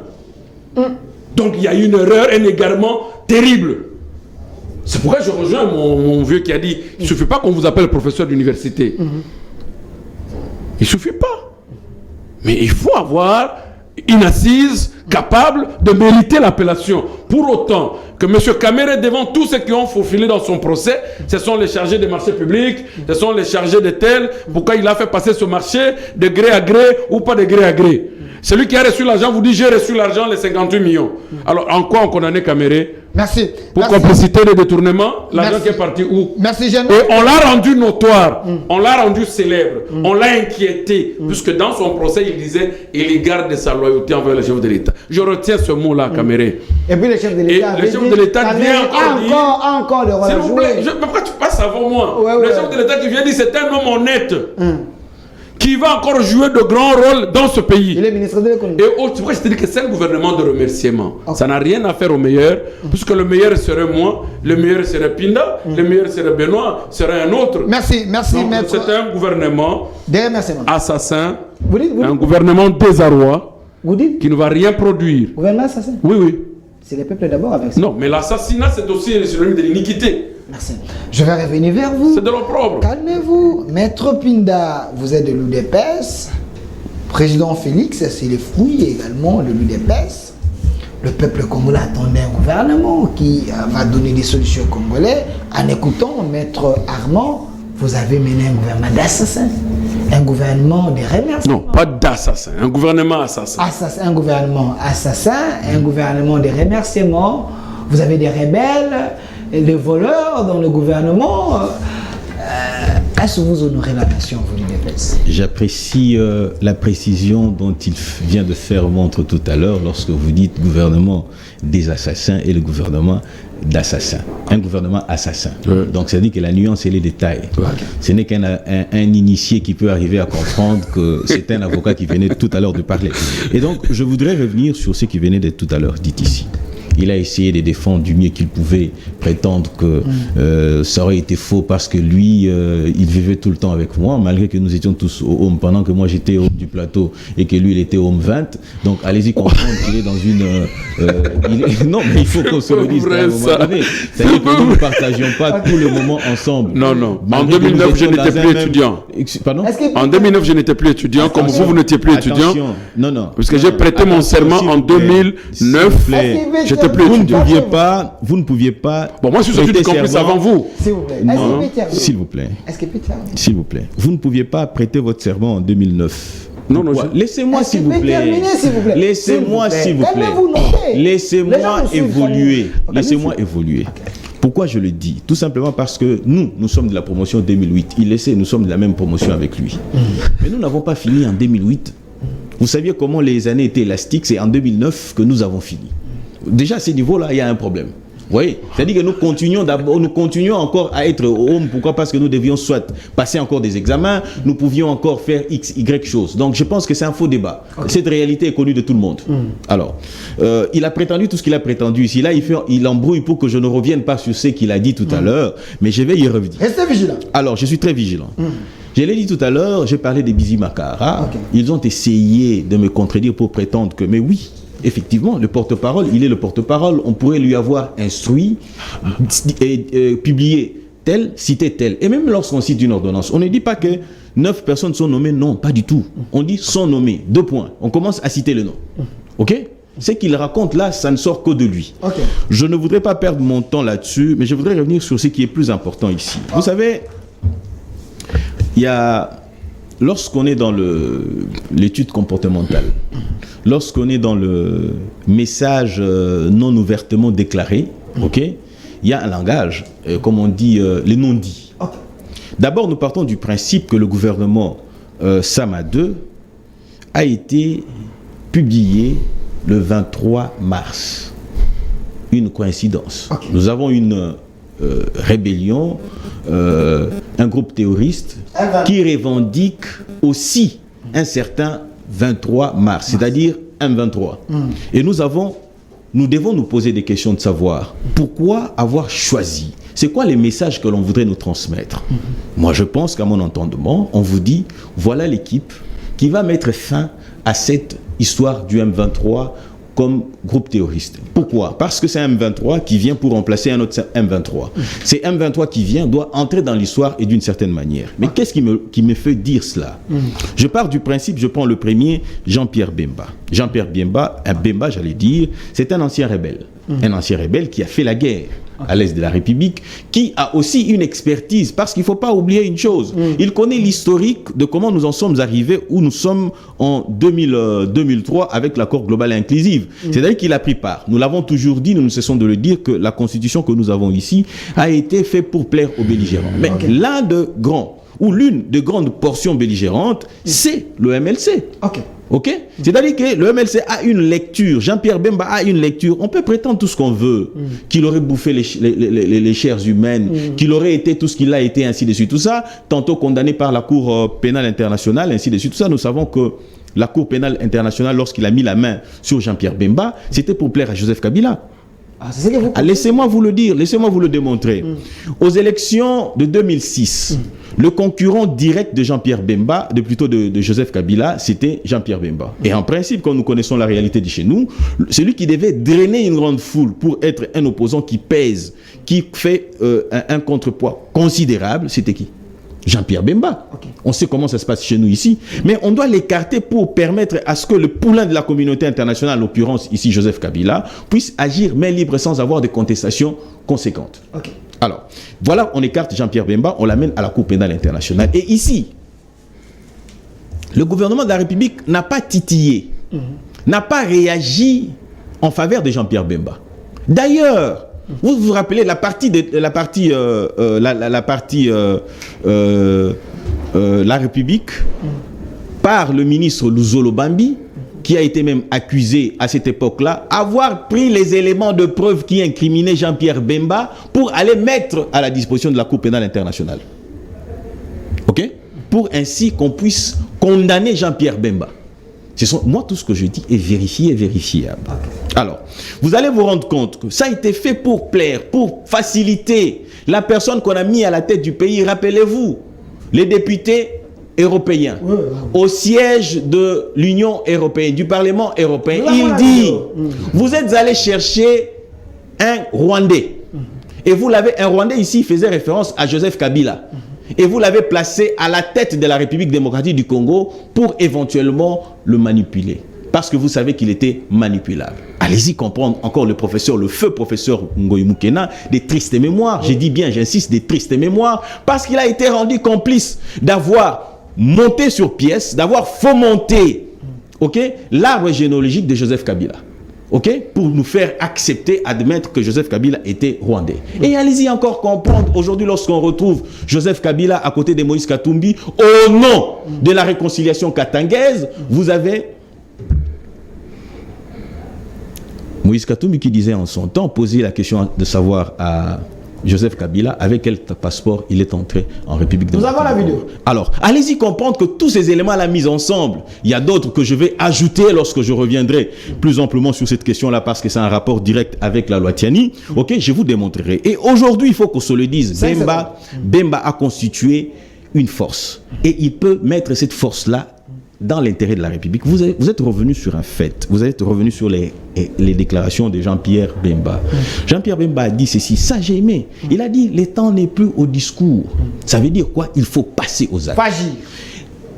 Donc il y a eu une erreur, un égarement terrible. C'est pourquoi je rejoins mon vieux qui a dit il ne suffit pas qu'on vous appelle professeur d'université. Il ne suffit pas. Mais il faut avoir une assise capable de mériter l'appellation. Pour autant que M. Caméré, devant tous ceux qui ont faufilé dans son procès, ce sont les chargés des marchés publics, ce sont les chargés de tel, pourquoi il a fait passer ce marché de gré à gré ou pas de gré à gré. Celui qui a reçu l'argent vous dit j'ai reçu l'argent, les 58 millions. Alors en quoi on condamnait Caméré? Merci. Pour complicité de détournement, l'argent qui est parti où? Merci, Jeanne. Et on l'a rendu notoire, on l'a rendu célèbre, on l'a inquiété, puisque dans son procès, il disait il garde sa loyauté envers le chef de l'État. Je retiens ce mot-là, Caméré. Et puis le chef de l'État vient encore de s'il vous plaît, pourquoi tu passes avant moi? Le chef de l'État qui vient dire c'est un homme honnête. Qui va encore jouer de grands rôles dans ce pays. Il est ministre de l'économie. Et c'est pourquoi je te dis que c'est un gouvernement de remerciement. Ça n'a rien à faire au meilleur, puisque le meilleur serait moi, le meilleur serait Pinda, le meilleur serait Benoît, serait un autre. Merci, maître. C'est un gouvernement assassin, un gouvernement désarroi, qui ne va rien produire. Gouvernement assassin? Oui. C'est le peuple d'abord avec ça. Non, mais l'assassinat, c'est aussi synonyme de l'iniquité. Merci. Je vais revenir vers vous. C'est de l'opprobre. Calmez-vous. Maître Pinda, vous êtes de l'UDPS. Président Félix, c'est les fruits également de l'UDPS. Le peuple congolais attendait un gouvernement qui va donner des solutions aux Congolais. En écoutant Maître Armand, vous avez mené un gouvernement d'assassins. Un gouvernement de remerciements. Non, pas d'assassin, un gouvernement assassin. Un gouvernement assassin, un gouvernement de remerciements. Vous avez des rebelles, des voleurs dans le gouvernement. Est-ce que vous honorez la nation, vous, l'UDPS? J'apprécie la précision dont il vient de faire montre tout à l'heure lorsque vous dites gouvernement des assassins et le gouvernement d'assassins. Un gouvernement assassin. Donc ça dit que la nuance et les détails. Ce n'est qu'un initié qui peut arriver à comprendre que c'est un avocat qui venait tout à l'heure de parler. Et donc je voudrais revenir sur ce qui venait d'être tout à l'heure dit ici. Il a essayé de défendre du mieux qu'il pouvait, prétendre que ça aurait été faux parce que lui, il vivait tout le temps avec moi, malgré que nous étions tous au home, pendant que moi j'étais au home du plateau et que lui il était au home 20. Donc allez-y comprendre qu'il est dans une... Non, mais il faut qu'on se le dise à un moment donné. C'est-à-dire que nous ne partagions pas tout le moment ensemble. Non. En 2009, je n'étais plus étudiant. Pardon? En 2009, je n'étais plus étudiant, comme vous n'étiez plus étudiant. Non. Parce que j'ai prêté mon serment en 2009. J'étais plus étudiant. Vous ne pouviez pas. Bon, moi, je suis étudiant plus avant vous. S'il vous plaît. S'il vous plaît. Est-ce qu'il peut terminer? S'il vous plaît. Vous ne pouviez pas prêter votre serment en 2009. Non, laissez-moi s'il vous plaît. Laissez-moi s'il vous plaît. Laissez-moi évoluer. Laissez-moi évoluer. Pourquoi je le dis? Tout simplement parce que nous sommes de la promotion 2008. Nous sommes de la même promotion avec lui. Mais nous n'avons pas fini en 2008. Vous saviez comment les années étaient élastiques? C'est en 2009 que nous avons fini. Déjà à ce niveau-là, il y a un problème. Vous voyez? C'est-à-dire que nous continuons encore à être au home. Pourquoi? Parce que nous devions soit passer encore des examens, nous pouvions encore faire X, Y choses. Donc je pense que c'est un faux débat. Cette réalité est connue de tout le monde. Alors, il a prétendu tout ce qu'il a prétendu ici. Là, il embrouille pour que je ne revienne pas sur ce qu'il a dit tout à l'heure, mais je vais y revenir. Restez vigilant. Alors, je suis très vigilant. Je l'ai dit tout à l'heure, j'ai parlé des Bizi Makara. Ils ont essayé de me contredire pour prétendre que, mais oui, effectivement, le porte-parole, il est le porte-parole. On pourrait lui avoir instruit et publié tel, cité tel. Et même lorsqu'on cite une ordonnance, on ne dit pas que 9 personnes sont nommées? Non, pas du tout. On dit sont nommées. 2 points. On commence à citer le nom. OK? Ce qu'il raconte là, ça ne sort que de lui. Okay. Je ne voudrais pas perdre mon temps là-dessus, mais je voudrais revenir sur ce qui est plus important ici. Vous savez, il y a... Lorsqu'on est dans l'étude comportementale, lorsqu'on est dans le message non ouvertement déclaré, ok, il y a un langage, comme on dit, les non-dits. Okay. D'abord, nous partons du principe que le gouvernement Sama II a été publié le 23 mars. Une coïncidence. Okay. Nous avons une rébellion, un groupe terroriste qui revendique aussi un certain 23 mars, c'est-à-dire un 23. Et nous devons nous poser des questions de savoir pourquoi avoir choisi. C'est quoi les messages que l'on voudrait nous transmettre? Moi, je pense qu'à mon entendement, on vous dit, voilà l'équipe qui va mettre fin à cette histoire du M23 comme groupe terroriste. Pourquoi? Parce que c'est un M23 qui vient pour remplacer un autre M23. C'est M23 qui vient, doit entrer dans l'histoire et d'une certaine manière. Mais qu'est-ce qui me fait dire cela? Je pars du principe, je prends le premier, Jean-Pierre Bemba. Jean-Pierre Bemba, j'allais dire, c'est un ancien rebelle. Un ancien rebelle qui a fait la guerre à l'est de la République, qui a aussi une expertise, parce qu'il ne faut pas oublier une chose. Il connaît l'historique de comment nous en sommes arrivés où nous sommes en 2003 avec l'accord global inclusif. C'est-à-dire qu'il a pris part. Nous l'avons toujours dit, nous ne cessons de le dire, que la constitution que nous avons ici a été faite pour plaire aux belligérants. Mais l'un de grands, ou l'une des grandes portions belligérantes, c'est le MLC. Ok? C'est-à-dire que le MLC a une lecture, Jean-Pierre Bemba a une lecture. On peut prétendre tout ce qu'on veut, qu'il aurait bouffé les chairs humaines, qu'il aurait été tout ce qu'il a été, ainsi de suite. Tout ça, tantôt condamné par la Cour pénale internationale, ainsi de suite. Tout ça, nous savons que la Cour pénale internationale, lorsqu'il a mis la main sur Jean-Pierre Bemba, c'était pour plaire à Joseph Kabila. Laissez-moi vous le dire, laissez-moi vous le démontrer. Aux élections de 2006, le concurrent direct de Jean-Pierre Bemba, de Joseph Kabila, c'était Jean-Pierre Bemba. Et en principe, quand nous connaissons la réalité de chez nous, celui qui devait drainer une grande foule pour être un opposant qui pèse, qui fait un contrepoids considérable, c'était qui? Jean-Pierre Bemba. On sait comment ça se passe chez nous ici, mais on doit l'écarter pour permettre à ce que le poulain de la communauté internationale, en l'occurrence ici Joseph Kabila, puisse agir main libre sans avoir de contestations conséquentes. Alors, voilà, on écarte Jean-Pierre Bemba, on l'amène à la Cour pénale internationale. Et ici, le gouvernement de la République n'a pas titillé, n'a pas réagi en faveur de Jean-Pierre Bemba. D'ailleurs, vous vous rappelez la République par le ministre Luzolo Bambi, qui a été même accusé à cette époque-là, avoir pris les éléments de preuve qui incriminaient Jean-Pierre Bemba pour aller mettre à la disposition de la Cour pénale internationale. Ok? Pour ainsi qu'on puisse condamner Jean-Pierre Bemba. Moi, tout ce que je dis est vérifié et vérifiable. Alors, vous allez vous rendre compte que ça a été fait pour plaire, pour faciliter la personne qu'on a mis à la tête du pays. Rappelez-vous, les députés européens, au siège de l'Union européenne, du Parlement européen, il dit, vous êtes allé chercher un Rwandais. Et vous l'avez, un Rwandais ici faisait référence à Joseph Kabila. Et vous l'avez placé à la tête de la République démocratique du Congo pour éventuellement le manipuler. Parce que vous savez qu'il était manipulable. Allez-y comprendre encore le feu professeur Ngoï Moukena, des tristes mémoires. J'ai dit bien, j'insiste, des tristes mémoires. Parce qu'il a été rendu complice d'avoir monté sur pièce, d'avoir fomenté l'arbre généalogique de Joseph Kabila. Pour nous faire accepter, admettre que Joseph Kabila était rwandais. Et allez-y encore comprendre, aujourd'hui lorsqu'on retrouve Joseph Kabila à côté de Moïse Katumbi, au nom de la réconciliation katangaise, vous avez Moïse Katumbi qui disait en son temps, posait la question de savoir à Joseph Kabila avec quel passeport il est entré en République démocratique. Nous avons la vidéo. Alors, allez-y comprendre que tous ces éléments-là mis ensemble, il y a d'autres que je vais ajouter lorsque je reviendrai plus amplement sur cette question-là parce que c'est un rapport direct avec la loi Tiani. Je vous démontrerai. Et aujourd'hui, il faut qu'on se le dise, Bemba a constitué une force. Et il peut mettre cette force-là dans l'intérêt de la République, vous êtes revenu sur un fait. Vous êtes revenu sur les déclarations de Jean-Pierre Bemba. Jean-Pierre Bemba a dit ceci, ça j'ai aimé. Il a dit, le temps n'est plus au discours. Ça veut dire quoi? Il faut passer aux actes. Agir.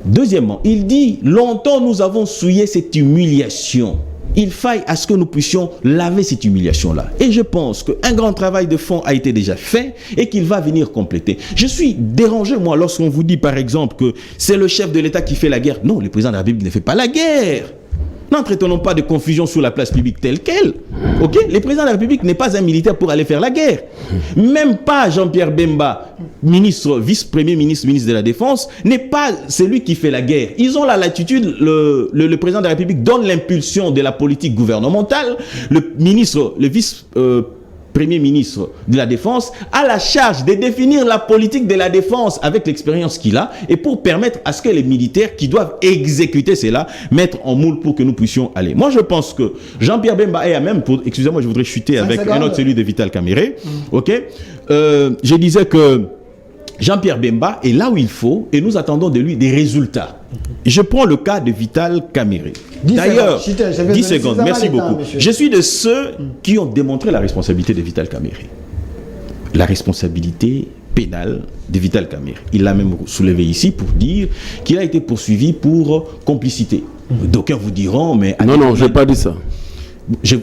Deuxièmement, il dit, longtemps nous avons souillé cette humiliation. Il faille à ce que nous puissions laver cette humiliation-là. Et je pense qu'un grand travail de fond a été déjà fait et qu'il va venir compléter. Je suis dérangé, moi, lorsqu'on vous dit, par exemple, que c'est le chef de l'État qui fait la guerre. Non, le président de la République ne fait pas la guerre. N'entretenons pas de confusion sur la place publique telle qu'elle. Ok? Le président de la République n'est pas un militaire pour aller faire la guerre. Même pas Jean-Pierre Bemba, ministre, vice-premier ministre, ministre de la Défense, n'est pas celui qui fait la guerre. Ils ont la latitude, le président de la République donne l'impulsion de la politique gouvernementale, le ministre, le vice-premier ministre de la Défense a la charge de définir la politique de la défense avec l'expérience qu'il a et pour permettre à ce que les militaires qui doivent exécuter cela mettre en moule pour que nous puissions aller. Moi, je pense que Jean-Pierre Bemba est à même pour... Excusez-moi, je voudrais chuter avec un autre celui de Vital Kamerhe. Ok, je disais que Jean-Pierre Bemba est là où il faut et nous attendons de lui des résultats. Je prends le cas de Vital Kamerhe. D'ailleurs, 10 secondes, merci beaucoup. Je suis de ceux qui ont démontré la responsabilité de Vital Kamerhe. La responsabilité pénale de Vital Kamerhe. Il l'a même soulevé ici pour dire qu'il a été poursuivi pour complicité. D'aucuns vous diront, mais... Non, je n'ai pas dit ça.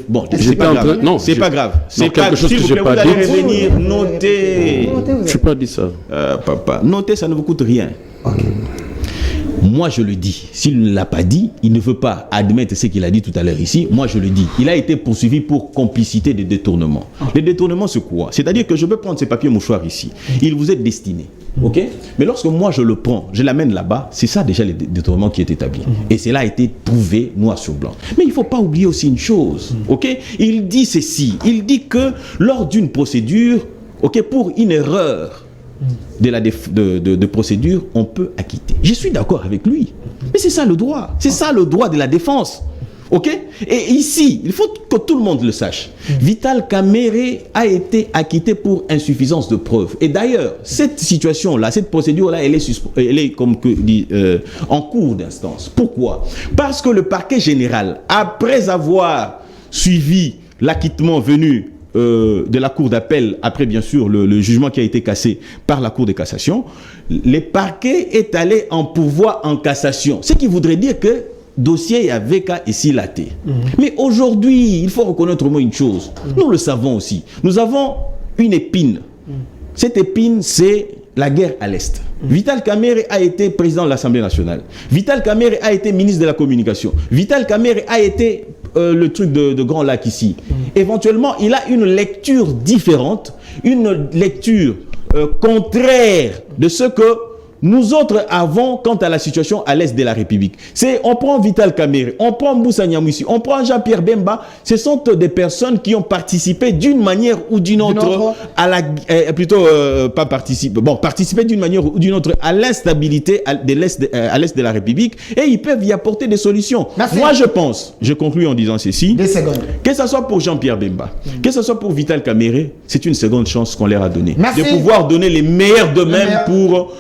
Bon, c'est pas grave. Non, c'est pas grave. C'est quelque chose que je n'ai pas dit. Vous allez revenir, notez. Je n'ai pas dit ça. Papa, notez, ça ne vous coûte rien. Okay. Moi, je le dis. S'il ne l'a pas dit, il ne veut pas admettre ce qu'il a dit tout à l'heure ici. Moi, je le dis. Il a été poursuivi pour complicité de détournement. Le détournement, c'est quoi? C'est-à-dire que je peux prendre ces papiers mouchoirs ici. Il vous est destiné. Ok? Mais lorsque moi, je le prends, je l'amène là-bas, c'est ça déjà le détournement qui est établi. Et cela a été prouvé noir sur blanc. Mais il ne faut pas oublier aussi une chose. Ok? Il dit ceci. Il dit que lors d'une procédure, ok, pour une erreur, de procédure, on peut acquitter. Je suis d'accord avec lui. Mais c'est ça le droit. C'est ça le droit de la défense. Ok? Et ici, il faut que tout le monde le sache. Vital Kamerhe a été acquitté pour insuffisance de preuves. Et d'ailleurs, cette situation-là, cette procédure-là, elle est comme dit, en cours d'instance. Pourquoi? Parce que le parquet général, après avoir suivi l'acquittement venu de la cour d'appel, après bien sûr le jugement qui a été cassé par la cour de cassation, le parquet est allé en pourvoi en cassation. Ce qui voudrait dire que dossier avait qu'à ici laté. Mais aujourd'hui, il faut reconnaître au moins une chose. Nous le savons aussi. Nous avons une épine. Cette épine, c'est la guerre à l'Est. Vital Kamerhe a été président de l'Assemblée nationale. Vital Kamerhe a été ministre de la Communication. Vital Kamerhe a été le truc de Grand Lac ici. Éventuellement, il a une lecture différente, une lecture contraire de ce que nous autres avons quant à la situation à l'Est de la République. On prend Vital Kamerhe, on prend Moussa Nyamwisi, on prend Jean-Pierre Bemba. Ce sont des personnes qui ont participé d'une manière ou d'une autre à la... participer d'une manière ou d'une autre à l'instabilité à l'Est de la République et ils peuvent y apporter des solutions. Merci. Moi, je pense, je conclus en disant ceci, que ce soit pour Jean-Pierre Bemba, que ce soit pour Vital Kamerhe, c'est une seconde chance qu'on leur a donnée. De pouvoir donner les meilleurs d'eux-mêmes pour...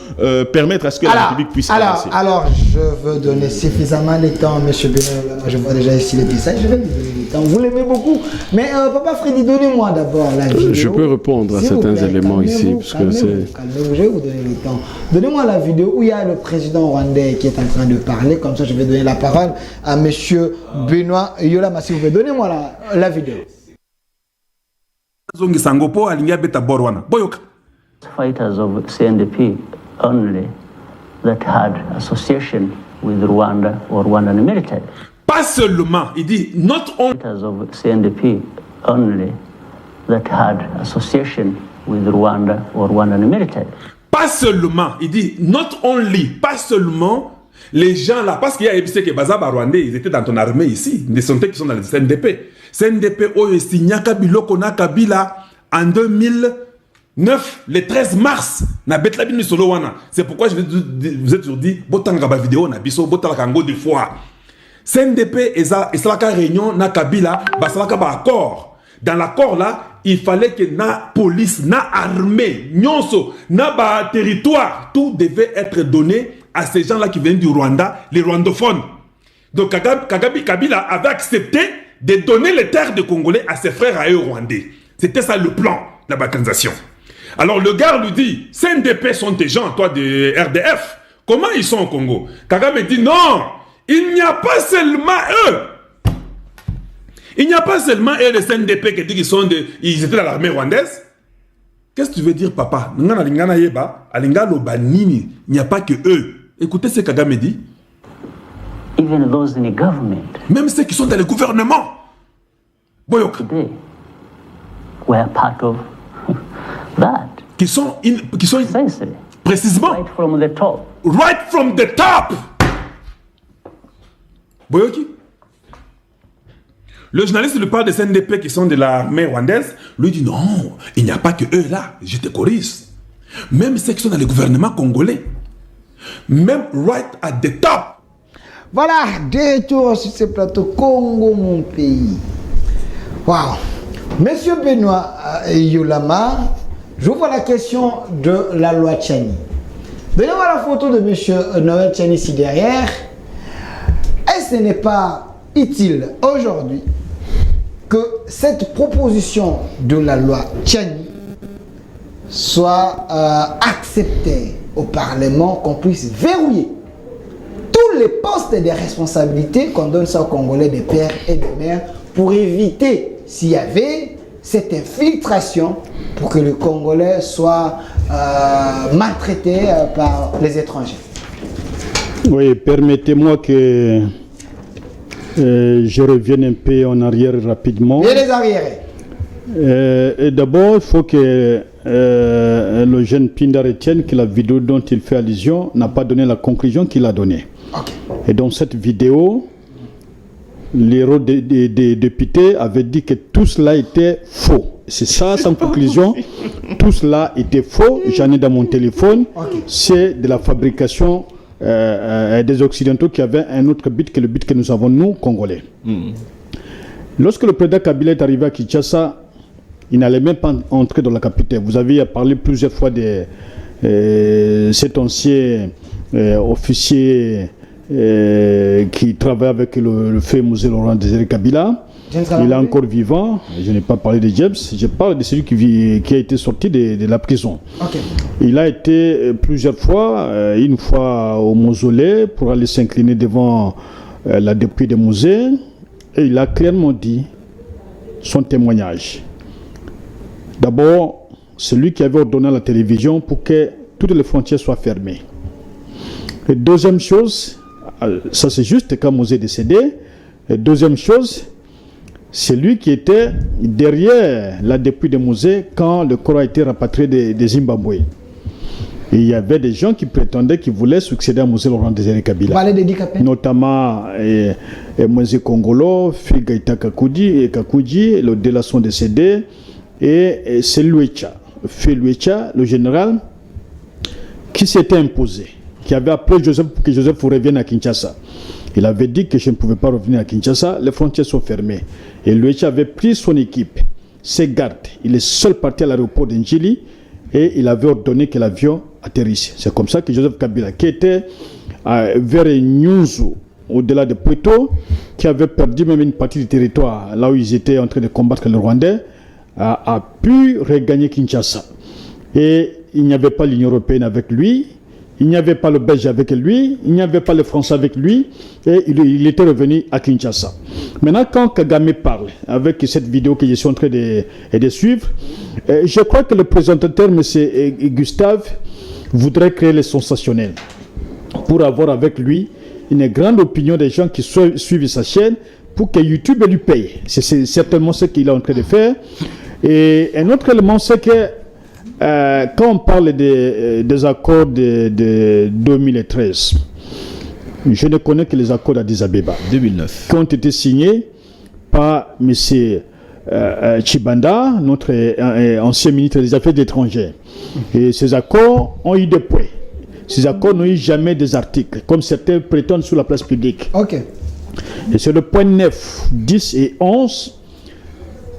permettre à ce que la République puisse avancer. Alors, je veux donner suffisamment de temps, M. Benoît. Je vois déjà ici les messages. Je vais lui donner le temps. Vous l'aimez beaucoup. Mais Papa Freddy, donnez-moi d'abord la vidéo. Je peux répondre à certains éléments ici. Calmez-vous, je vais vous donner le temps. Donnez-moi la vidéo où il y a le président rwandais qui est en train de parler. Comme ça, je vais donner la parole à M. Benoît Yola Massi. Donnez-moi la vidéo. Fighters of CNDP only that had association with Rwanda or Rwandan military. Pas seulement, il dit not only Fighters of CNDP only that had association with Rwanda or Rwandan military. Pas seulement, il dit not only, pas seulement les gens là, parce qu'il y a épicé que Bazaba Rwandais, ils étaient dans ton armée ici, des santé qui sont dans le CNDP. CNDP, Oyesti, Nyaka Biloko, Nakabila, en 2009, le 13 mars, na Betlabini Solowana. C'est pourquoi je vous ai toujours dit, Botanga ba vidéo, na biso, Botala Kango des fois. CNDP, et ça la réunion, na Kabila, Basalaka ba accord. Dans l'accord là, il fallait que na police, na armée, nyonso, na ba territoire, tout devait être donné à ces gens-là qui viennent du Rwanda, les rwandophones. Donc Kabila avait accepté de donner les terres des Congolais à ses frères à eux rwandais. C'était ça le plan, la balkanisation. Alors le gars lui dit, CNDP sont des gens, toi, de RDF. Comment ils sont au Congo? Kagame dit, non, il n'y a pas seulement eux. Il n'y a pas seulement eux, les CNDP, qui disent qu'ils étaient dans l'armée rwandaise. Qu'est-ce que tu veux dire, papa? Il n'y a pas que eux. Écoutez ce que Kagame dit. Even those in the government, même ceux qui sont dans le gouvernement, Boyok, today, were part of that. qui sont Precisely. précisément Right from the top. right from the top. Boyoki. Le journaliste lui parle des CNDP qui sont de l'armée rwandaise. Lui dit non, il n'y a pas que eux là. Je te corrige. Même ceux qui sont dans le gouvernement congolais. Même right at the top. Voilà, de retour sur ce plateau Congo, mon pays. Waouh. Monsieur Benoît Yolama, j'ouvre la question de la loi Tchani. Donnez-moi la photo de monsieur Noël Tchani ici derrière. Est-ce que ce n'est pas utile aujourd'hui que cette proposition de la loi Tchani soit acceptée au Parlement, qu'on puisse verrouiller tous les postes de responsabilité, qu'on donne ça aux Congolais, des pères et des mères, pour éviter, s'il y avait cette infiltration, pour que le Congolais soit maltraité par les étrangers. Oui, permettez-moi que je revienne un peu en arrière rapidement. Et les arriérés. Et d'abord, il faut que le jeune Pindar retienne que la vidéo dont il fait allusion n'a pas donné la conclusion qu'il a donnée. Okay. Et dans cette vidéo, l'héros des députés avait dit que tout cela était faux. C'est ça, sans conclusion. Tout cela était faux. J'en ai dans mon téléphone. Okay. C'est de la fabrication des Occidentaux qui avaient un autre but que le but que nous avons, nous, Congolais. Lorsque le président Kabila est arrivé à Kinshasa, il n'allait même pas entrer dans la capitale. Vous avez parlé plusieurs fois de cet ancien officier qui travaille avec le feu Mosé Laurent Désiré Kabila. Il est encore vivant. Je n'ai pas parlé de James. Je parle de celui qui a été sorti de la prison. Okay. Il a été plusieurs fois, une fois au mausolée pour aller s'incliner devant la dépouille de Mosé. Et il a clairement dit son témoignage. D'abord, celui qui avait ordonné à la télévision pour que toutes les frontières soient fermées. Et deuxième chose, ça c'est juste quand Mosé est décédé. Et deuxième chose, c'est lui qui était derrière la dépouille de Mosé quand le corps a été rapatrié de Zimbabwe. Et il y avait des gens qui prétendaient qu'ils voulaient succéder à Mosé Laurent Désiré Kabila. Notamment Mosé Kongolo, Figaita Kakudi, les deux là sont décédés. Et c'est Luecha, le général, qui s'était imposé, qui avait appelé Joseph pour que Joseph revienne à Kinshasa. Il avait dit que je ne pouvais pas revenir à Kinshasa, les frontières sont fermées. Et Luecha avait pris son équipe, ses gardes. Il est seul parti à l'aéroport d'Njili et il avait ordonné que l'avion atterrisse. C'est comme ça que Joseph Kabila, qui était vers Nyunzu, au-delà de Puerto, qui avait perdu même une partie du territoire, là où ils étaient en train de combattre les Rwandais, a pu regagner Kinshasa. Et il n'y avait pas l'Union européenne avec lui, il n'y avait pas le Belge avec lui, il n'y avait pas le Français avec lui, et il était revenu à Kinshasa. Maintenant, quand Kagame parle, avec cette vidéo que je suis en train de suivre, je crois que le présentateur, M. Gustave, voudrait créer le sensationnel pour avoir avec lui une grande opinion des gens qui suivent sa chaîne pour que YouTube lui paye. C'est certainement ce qu'il est en train de faire. Et un autre élément, c'est que quand on parle des accords de 2013, je ne connais que les accords d'Addis Abeba 2009 qui ont été signés par M. Chibanda, notre ancien ministre des Affaires étrangères. Et ces accords ont eu des points. Ces accords n'ont eu jamais des articles, comme certains prétendent sur la place publique. Okay. Et c'est le point 9, 10 et 11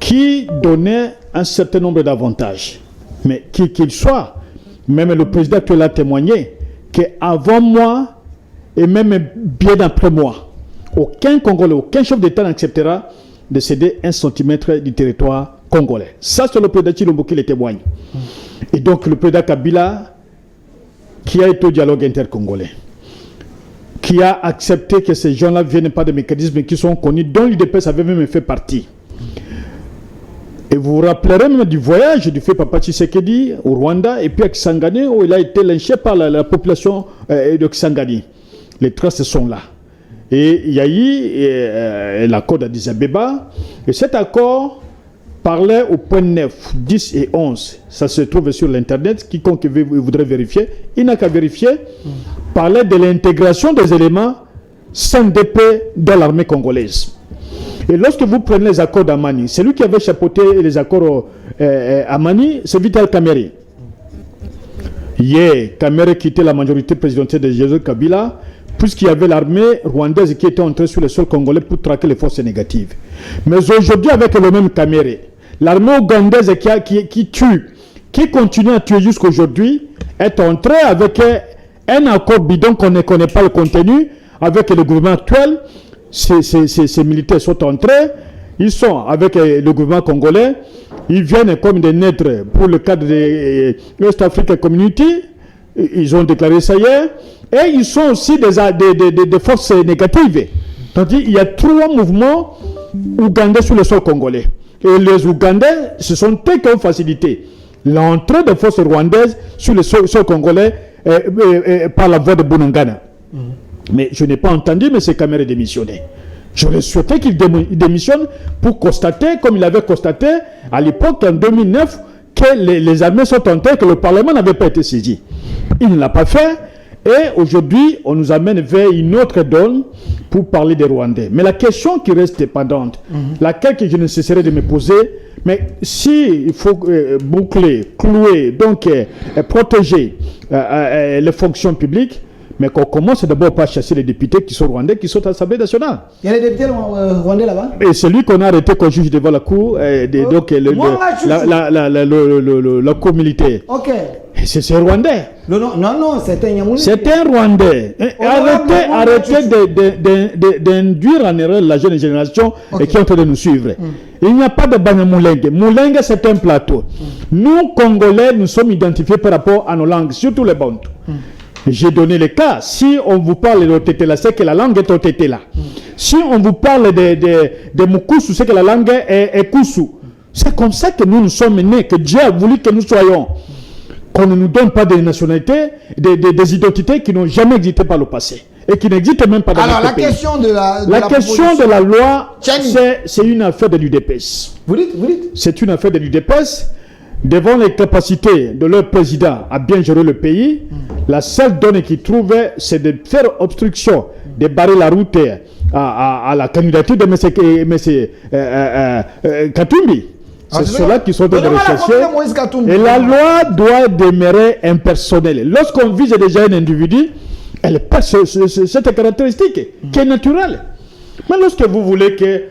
qui donnait un certain nombre d'avantages. Mais qu'il soit, même le président qui l'a témoigné, qu'avant moi et même bien après moi, aucun Congolais, aucun chef d'État n'acceptera de céder 1 centimètre du territoire congolais. Ça, c'est le président Chilombo qui le témoigne. Et donc, le président Kabila, qui a été au dialogue intercongolais, qui a accepté que ces gens-là ne viennent pas de mécanismes qui sont connus, dont l'UDPS avait même fait partie. Et vous vous rappellerez même du voyage du fait Papa Tshisekedi au Rwanda et puis à Kisangani, où il a été lynché par la population de Kisangani. Les traces sont là. Et il y a eu l'accord d'Addis Abeba, et cet accord parlait au point 9, 10 et 11. Ça se trouve sur l'internet, quiconque voudrait vérifier, il n'a qu'à vérifier, parlait de l'intégration des éléments sans dépôt dans l'armée congolaise. Et lorsque vous prenez les accords d'Amani, celui qui avait chapeauté les accords Amani, c'est Vital Kamerhe. Kamerhe quittait la majorité présidentielle de Joseph Kabila, puisqu'il y avait l'armée rwandaise qui était entrée sur le sol congolais pour traquer les forces négatives. Mais aujourd'hui, avec le même Kamerhe, l'armée ougandaise qui tue, qui continue à tuer jusqu'aujourd'hui, est entrée avec un accord bidon qu'on ne connaît pas le contenu, avec le gouvernement actuel. Ces militaires sont entrés, ils sont avec le gouvernement congolais, ils viennent comme des naîtres pour le cadre de West African Community, ils ont déclaré ça hier, et ils sont aussi des forces négatives. C'est-à-dire il y a 3 mouvements ougandais sur le sol congolais. Et les Ougandais, ce sont eux qui ont facilité l'entrée des forces rwandaises sur le sol congolais par la voie de Bunagana. Mais je n'ai pas entendu M. Kamerhe démissionner. J'aurais souhaité qu'il démissionne pour constater, comme il avait constaté à l'époque, en 2009, que les armées sont entrées, que le Parlement n'avait pas été saisi. Il ne l'a pas fait. Et aujourd'hui, on nous amène vers une autre donne pour parler des Rwandais. Mais la question qui reste pendante, laquelle que je ne cesserai de me poser, mais si il faut boucler, clouer, donc protéger les fonctions publiques, mais qu'on commence d'abord par chasser les députés qui sont rwandais, qui sont à l'Assemblée nationale. Il y a des députés rwandais là-bas? Et celui qu'on a arrêté, qu'on juge devant la cour, donc la cour militaire. Ok. C'est rwandais. Non, c'est un Yamoulé. C'est un rwandais. Arrêtez d'induire en erreur la jeune génération qui est en train de nous suivre. Il n'y a pas de Banyamulenge. Mulenge, c'est un plateau. Nous, Congolais, nous sommes identifiés par rapport à nos langues, surtout les Bantou. J'ai donné le cas. Si on vous parle de Otetela, c'est que la langue est Otetela. Si on vous parle de Mukusu, c'est que la langue est Kusu. C'est comme ça que nous sommes nés, que Dieu a voulu que nous soyons. Qu'on ne nous donne pas des nationalités, des identités qui n'ont jamais existé par le passé. Et qui n'existent même pas dans notre pays. La question de la loi, c'est une affaire de l'UDPS. Vous dites? C'est une affaire de l'UDPS. Devant les capacités de leur président à bien gérer le pays, la seule donnée qu'ils trouvaient, c'est de faire obstruction, de barrer la route à la candidature de M. Katumbi. C'est ceux-là qui sont en train de rechercher. Et la loi doit demeurer impersonnelle. Lorsqu'on vise déjà un individu, elle perd cette caractéristique qui est naturelle. Mais lorsque vous voulez que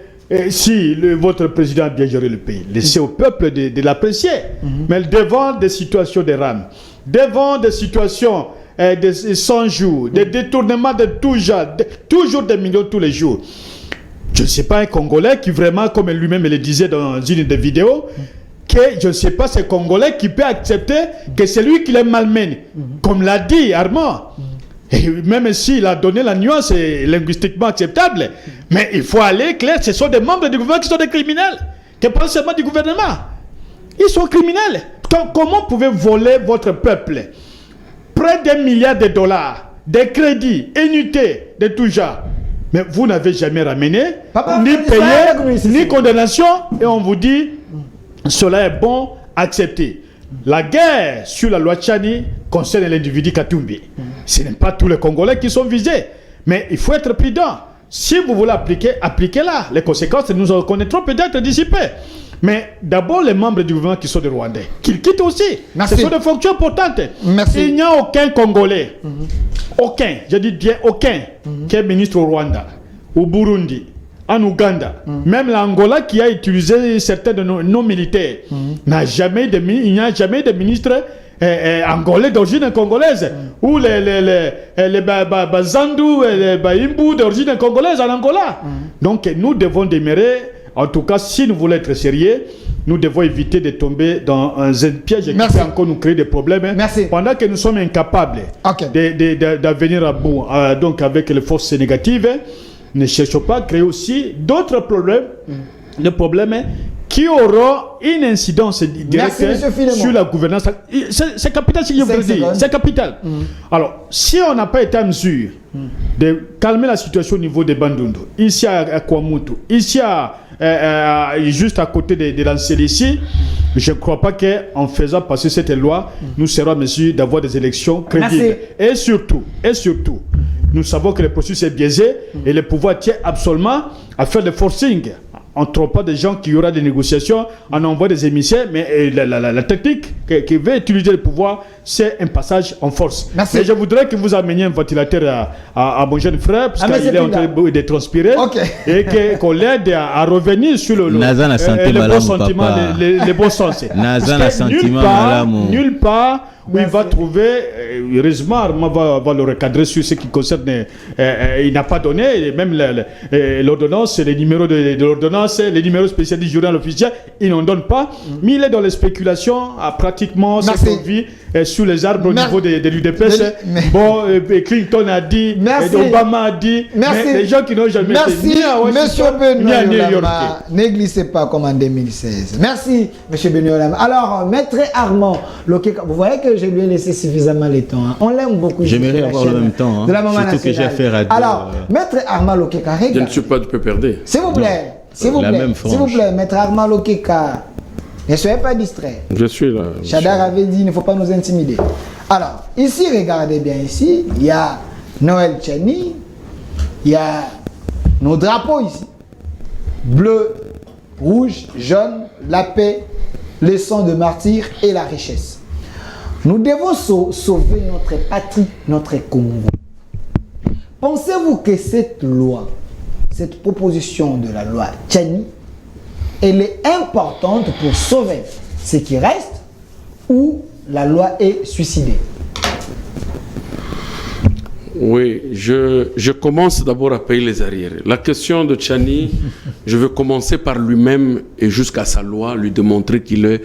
si votre président a bien géré le pays, laissez au peuple de l'apprécier. Mais devant des situations de rame, devant des situations de 100 jours, des détournements de tout genre, toujours des millions tous les jours. Je ne sais pas un Congolais qui vraiment, comme lui-même le disait dans une des vidéos, que je ne sais pas ce Congolais qui peut accepter que c'est lui qui les malmène. Comme l'a dit Armand. Et même s'il a donné la nuance, c'est linguistiquement acceptable. Mais il faut aller clair, ce sont des membres du gouvernement qui sont des criminels. Qui parlent seulement du gouvernement. Ils sont criminels. Comment pouvez-vous voler votre peuple près d'1 milliard de dollars, des crédits, unités de tout genre? Mais vous n'avez jamais ramené, ni payé, ni condamnation. Et on vous dit, cela est bon, acceptez. La guerre sur la loi Tchani concerne l'individu Katumbi. Ce n'est pas tous les Congolais qui sont visés. Mais il faut être prudent. Si vous voulez appliquer, appliquez-la. Les conséquences, nous en connaîtrons peut-être d'ici peu. Mais d'abord, les membres du gouvernement qui sont des Rwandais, qu'ils quittent aussi. Merci. Ce sont des fonctions importantes. Merci. Il n'y a aucun Congolais, aucun, je dis bien aucun, qui est ministre au Rwanda, au Burundi, en Ouganda, même l'Angola qui a utilisé certains de nos militaires, il n'y a jamais de ministre angolais d'origine congolaise, ou les Bazandu et les Baimbu d'origine congolaise en Angola. Donc nous devons demeurer, en tout cas si nous voulons être sérieux, nous devons éviter de tomber dans un piège qui peut encore nous créer des problèmes. Pendant que nous sommes incapables d'en venir à bout donc avec les forces négatives, ne cherchons pas à créer aussi d'autres problèmes, des problèmes qui auront une incidence directe sur la gouvernance. C'est capital ce que je veux dire. C'est capital. Alors, si on n'a pas été en mesure de calmer la situation au niveau des Bandundu, ici à Kwamutu, ici juste à côté de l'ancienne ici, je ne crois pas qu'en faisant passer cette loi, nous serons en mesure d'avoir des élections crédibles. Et surtout, nous savons que le processus est biaisé et le pouvoir tient absolument à faire des forcing. On ne trouve pas des gens qui y aura des négociations, on envoie des émissaires, mais la technique qui veut utiliser le pouvoir, c'est un passage en force. Mais je voudrais que vous ameniez un ventilateur à mon jeune frère, parce qu'il est en train de transpirer, et qu'on l'aide à revenir sur le bon sentiment, les bons sens. Nulle part où il va trouver, heureusement, Armand va le recadrer sur ce qui concerne, il n'a pas donné, même l'ordonnance, les numéros de l'ordonnance, les numéros spéciaux du journal officiel, il n'en donne pas, mais il est dans les spéculations à pratiquement ce qu'on vit sous les arbres au niveau de l'UDPS. Bon, Clinton a dit, Obama a dit, mais les gens qui n'ont jamais été Monsieur Benoît, négligez pas comme en 2016. Merci, Monsieur Benoît. Alors, Maître Armand Lokeka, vous voyez que je lui ai laissé suffisamment le temps. On l'aime beaucoup. J'aimerais avoir le même temps. De la Maman surtout que j'ai affaire à deux. Alors, Maître Armand Lokeka, je ne suis pas du PPRD. S'il vous plaît, s'il vous plaît, Maître Armand Lokeka, ne soyez pas distrait. Je suis là. Chadar avait dit, il ne faut pas nous intimider. Alors, ici, regardez bien ici, il y a Noël Tchani, il y a nos drapeaux ici. Bleu, rouge, jaune, la paix, les sangs de martyrs et la richesse. Nous devons sauver notre patrie, notre Congo. Pensez-vous que cette loi, cette proposition de la loi Tchani, elle est importante pour sauver ce qui reste ou la loi est suicidée? Oui, je commence d'abord à payer les arrières. La question de Tchani, je veux commencer par lui-même et jusqu'à sa loi, lui démontrer qu'il est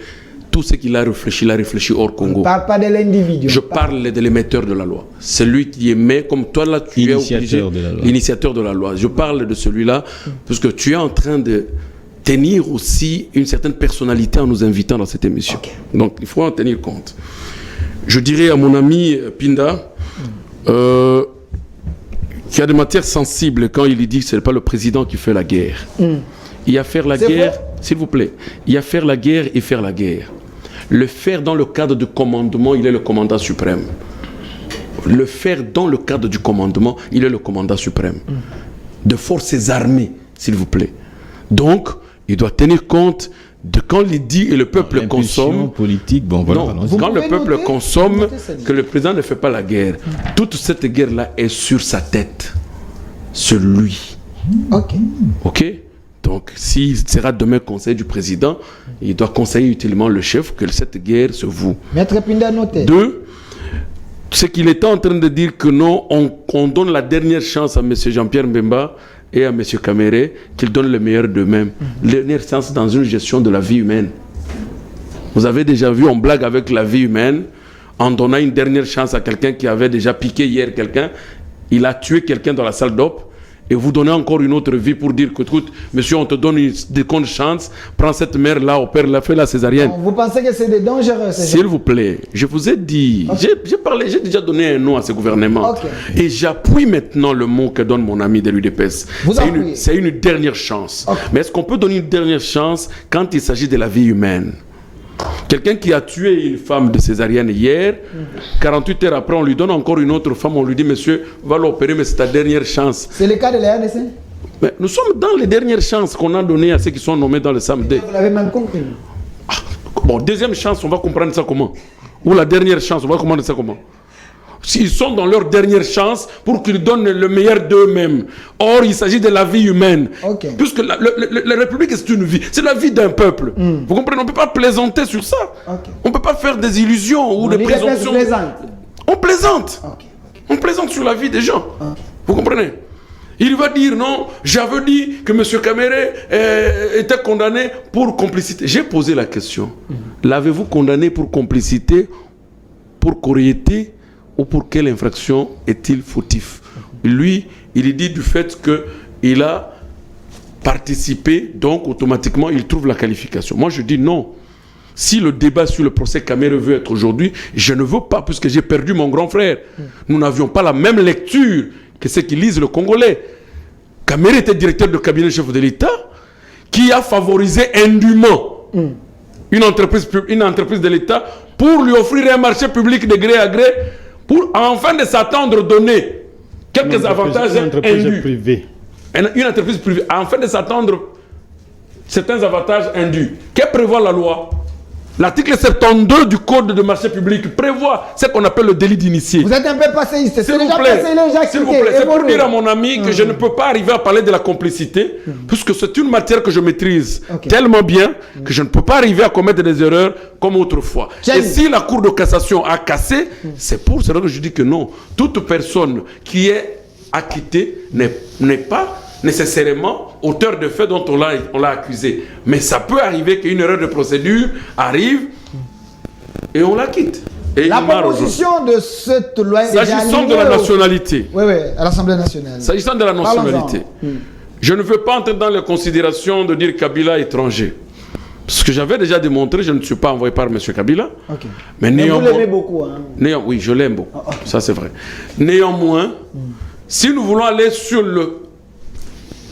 tout ce qu'il a réfléchi hors Congo. On ne parle pas de l'individu. Je parle de l'émetteur de la loi. Celui qui émet, comme toi là, tu es obligé, l'initiateur de la loi. Je parle de celui-là, parce que tu es en train de tenir aussi une certaine personnalité en nous invitant dans cette émission. Donc, il faut en tenir compte. Je dirais à mon ami Pinda, qu'il y a des matières sensibles quand il dit que ce n'est pas le président qui fait la guerre. Il y a faire la guerre, s'il vous plaît, il y a faire la guerre et faire la guerre. Le faire dans le cadre du commandement, il est le commandant suprême. Le faire dans le cadre du commandement, il est le commandant suprême. De forces armées, s'il vous plaît. Donc, il doit tenir compte de quand il dit et le peuple consomme. Politique, bon, voilà, non, quand le peuple consomme, que le président ne fait pas la guerre. Toute cette guerre-là est sur sa tête. Sur lui. Ok. Donc, s'il sera demain conseiller du président, il doit conseiller utilement le chef que cette guerre se voue. Maître Pinda noté. Deux, c'est qu'il était en train de dire que non, on donne la dernière chance à M. Jean-Pierre Mbemba et à M. Kamere, qu'ils donnent le meilleur d'eux-mêmes. Dernière chance dans une gestion de la vie humaine. Vous avez déjà vu, on blague avec la vie humaine, en donnant une dernière chance à quelqu'un qui avait déjà piqué hier quelqu'un, il a tué quelqu'un dans la salle d'op, et vous donnez encore une autre vie pour dire que, écoute, monsieur, on te donne une seconde chance, prends cette mère-là, opère-la, fais la césarienne. Non, vous pensez que c'est des dangereux? S'il vous plaît, je vous ai dit, j'ai déjà donné un nom à ce gouvernement. Et j'appuie maintenant le mot que donne mon ami de l'UDPS. C'est une dernière chance. Mais est-ce qu'on peut donner une dernière chance quand il s'agit de la vie humaine? Quelqu'un qui a tué une femme de césarienne hier, 48 heures après, on lui donne encore une autre femme, on lui dit, monsieur, va l'opérer, mais c'est ta dernière chance. C'est le cas de la RDC? Mais nous sommes dans les dernières chances qu'on a données à ceux qui sont nommés dans le SAMD. Vous l'avez même compris. Bon, deuxième chance, on va comprendre ça comment? Ou la dernière chance, on va comprendre ça comment? S'ils sont dans leur dernière chance pour qu'ils donnent le meilleur d'eux-mêmes. Or, il s'agit de la vie humaine. Puisque la République, c'est une vie. C'est la vie d'un peuple. Vous comprenez? On ne peut pas plaisanter sur ça. On ne peut pas faire des illusions ou des présomptions. On plaisante. On plaisante sur la vie des gens. Vous comprenez? Il va dire non, j'avais dit que M. Kamere était condamné pour complicité. J'ai posé la question. L'avez-vous condamné pour complicité, pour corriété ou pour quelle infraction est-il fautif? Lui, il dit du fait qu'il a participé, donc automatiquement il trouve la qualification. Moi je dis non. Si le débat sur le procès Kamere veut être aujourd'hui, je ne veux pas, puisque j'ai perdu mon grand frère. Nous n'avions pas la même lecture que ceux qui lisent le Congolais. Kamere était directeur de cabinet chef de l'État qui a favorisé indûment une entreprise de l'État pour lui offrir un marché public de gré à gré pour enfin de s'attendre donner quelques avantages Une entreprise indus. privée. Une entreprise privée, enfin de s'attendre certains avantages indus. Que prévoit la loi? L'article 72 du Code de marché public prévoit ce qu'on appelle le délit d'initié. Vous êtes un peu passéiste. S'il vous plaît, c'est pour dire à mon ami que je ne peux pas arriver à parler de la complicité, puisque c'est une matière que je maîtrise tellement bien que je ne peux pas arriver à commettre des erreurs comme autrefois. Et si la Cour de cassation a cassé, c'est pour cela que je dis que non. Toute personne qui est acquittée n'est pas nécessairement auteur de faits dont on l'a accusé. Mais ça peut arriver qu'une erreur de procédure arrive et on la quitte. Et la proposition de cette loi... S'agissant de la nationalité. Oui, à l'Assemblée nationale. S'agissant de la nationalité, je ne veux pas entrer dans les considérations de dire Kabila étranger. Parce que j'avais déjà démontré, je ne suis pas envoyé par M. Kabila. Mais néanmoins, vous l'aimez beaucoup. Hein? Oui, je l'aime beaucoup. Ça, c'est vrai. Néanmoins, si nous voulons aller sur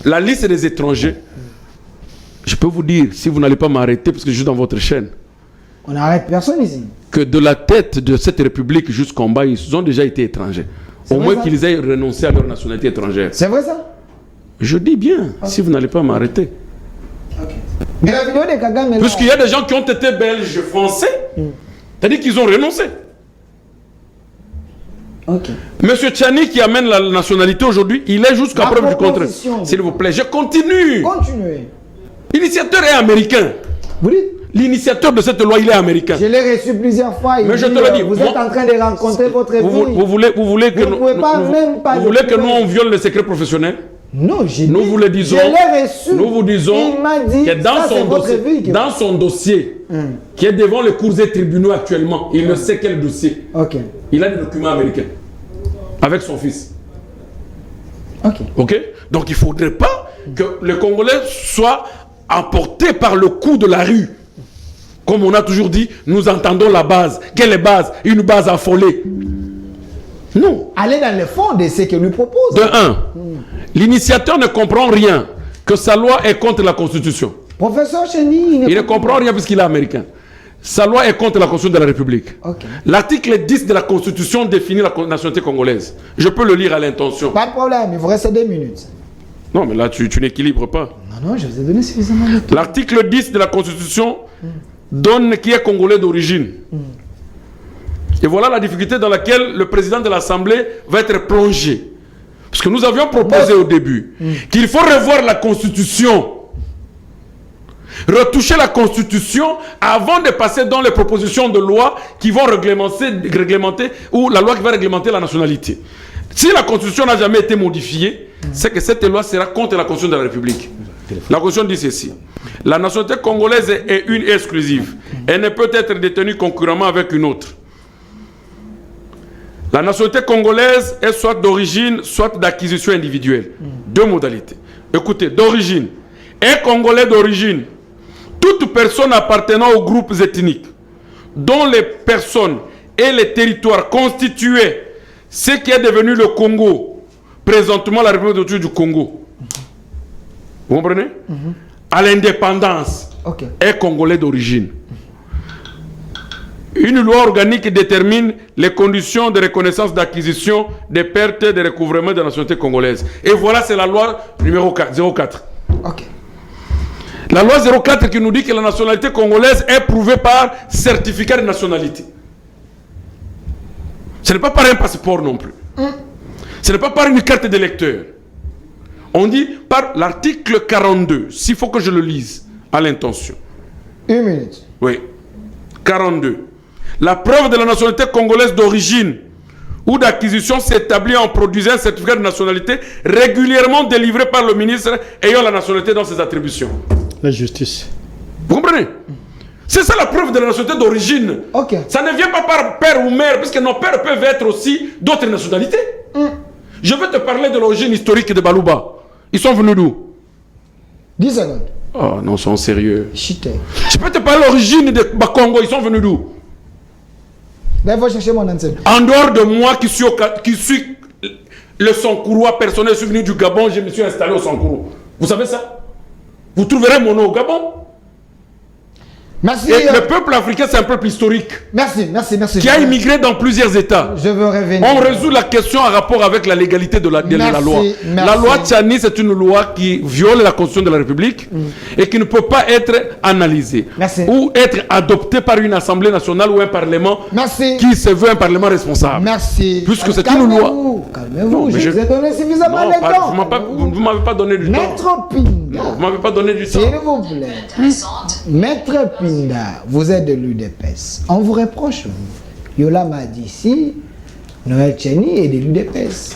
la liste des étrangers, je peux vous dire, si vous n'allez pas m'arrêter, parce que je suis dans votre chaîne, on n'arrête personne ici, que de la tête de cette république jusqu'en bas, ils ont déjà été étrangers. Au moins qu'ils aient renoncé à leur nationalité étrangère. C'est vrai ça? Je dis bien, si vous n'allez pas m'arrêter. Mais la vidéo de Kagame... Puisqu'il y a des gens qui ont été belges français, c'est-à-dire qu'ils ont renoncé. Monsieur Tchani qui amène la nationalité aujourd'hui, il est jusqu'à preuve du contraire. S'il vous plaît, je continue. Continuez. L'initiateur est américain. Vous dites? L'initiateur de cette loi, il est américain. Je l'ai reçu plusieurs fois. Mais je te le dis. Vous êtes en train de rencontrer votre fille. Vous voulez que nous on viole le secret professionnel? Non, nous vous le disons. Je l'ai reçu. Nous vous disons que dans son dossier, qui est devant les cours et tribunaux actuellement, il ne sait quel dossier. Il a des documents américains avec son fils. Ok. Donc il ne faudrait pas que les Congolais soient emportés par le coup de la rue. Comme on a toujours dit, nous entendons la base. Quelle est base? Une base affolée. Non. Allez dans le fond de ce que lui propose. De un, l'initiateur ne comprend rien, que sa loi est contre la Constitution. Professeur Chenny, il ne comprend rien puisqu'il est américain. Sa loi est contre la Constitution de la République. L'article 10 de la Constitution définit la nationalité congolaise. Je peux le lire à l'intention. Pas de problème, il vous reste 2 minutes. Non, mais là, tu n'équilibres pas. Non, je vous ai donné suffisamment de temps. L'article 10 de la Constitution donne qui est congolais d'origine. Et voilà la difficulté dans laquelle le président de l'Assemblée va être plongé. Parce que nous avions proposé au début qu'il faut revoir la Constitution. Retoucher la Constitution avant de passer dans les propositions de loi qui vont réglementer ou la loi qui va réglementer la nationalité. Si la Constitution n'a jamais été modifiée, c'est que cette loi sera contre la Constitution de la République. La Constitution dit ceci. La nationalité congolaise est une et exclusive. Elle ne peut être détenue concurremment avec une autre. La nationalité congolaise est soit d'origine, soit d'acquisition individuelle. 2 modalités. Écoutez, d'origine. Un Congolais d'origine. Toute personne appartenant aux groupes ethniques dont les personnes et les territoires constituaient ce qui est devenu le Congo, présentement la République du Congo. Vous comprenez? À l'indépendance, est congolais d'origine. Une loi organique détermine les conditions de reconnaissance d'acquisition, des pertes et de recouvrement de la nationalité congolaise. Et voilà, c'est la loi numéro 04. La loi 04 qui nous dit que la nationalité congolaise est prouvée par certificat de nationalité. Ce n'est pas par un passeport non plus. Ce n'est pas par une carte d'électeur. On dit par l'article 42, s'il faut que je le lise à l'intention. 1 minute. Oui. 42. La preuve de la nationalité congolaise d'origine ou d'acquisition s'établit en produisant un certificat de nationalité régulièrement délivré par le ministre ayant la nationalité dans ses attributions. La justice. Vous comprenez? C'est ça la preuve de la nationalité d'origine. Ok. Ça ne vient pas par père ou mère, puisque nos pères peuvent être aussi d'autres nationalités. Je vais te parler de l'origine historique de Balouba. Ils sont venus d'où? 10 secondes. Oh non, ils sont sérieux. Chut. Je peux te parler de l'origine de Bakongo. Ils sont venus d'où? Ben, il faut chercher mon ancêtre. En dehors de moi qui suis le Sankouroua personnel, je suis venu du Gabon, je me suis installé au Sankourou. Vous savez ça? Vous trouverez mon nom au Gabon. Merci. Et le peuple africain, c'est un peuple historique. Merci. Qui a immigré dans plusieurs États. Je veux revenir. On résout la question en rapport avec la légalité de la loi. La loi Tchani, c'est une loi qui viole la Constitution de la République et qui ne peut pas être analysée ou être adoptée par une Assemblée nationale ou un Parlement qui se veut un Parlement responsable. Merci. Puisque c'est une loi. Calmez-vous, je vous ai donné suffisamment de temps. Vous ne m'avez pas donné du temps. Maître Pinda. Non, vous ne m'avez pas donné du temps. S'il vous plaît. Maître Pinda, vous êtes de l'UDPS. On vous reproche, vous. Yola m'a dit ici, Noël Tchani est de l'UDPS.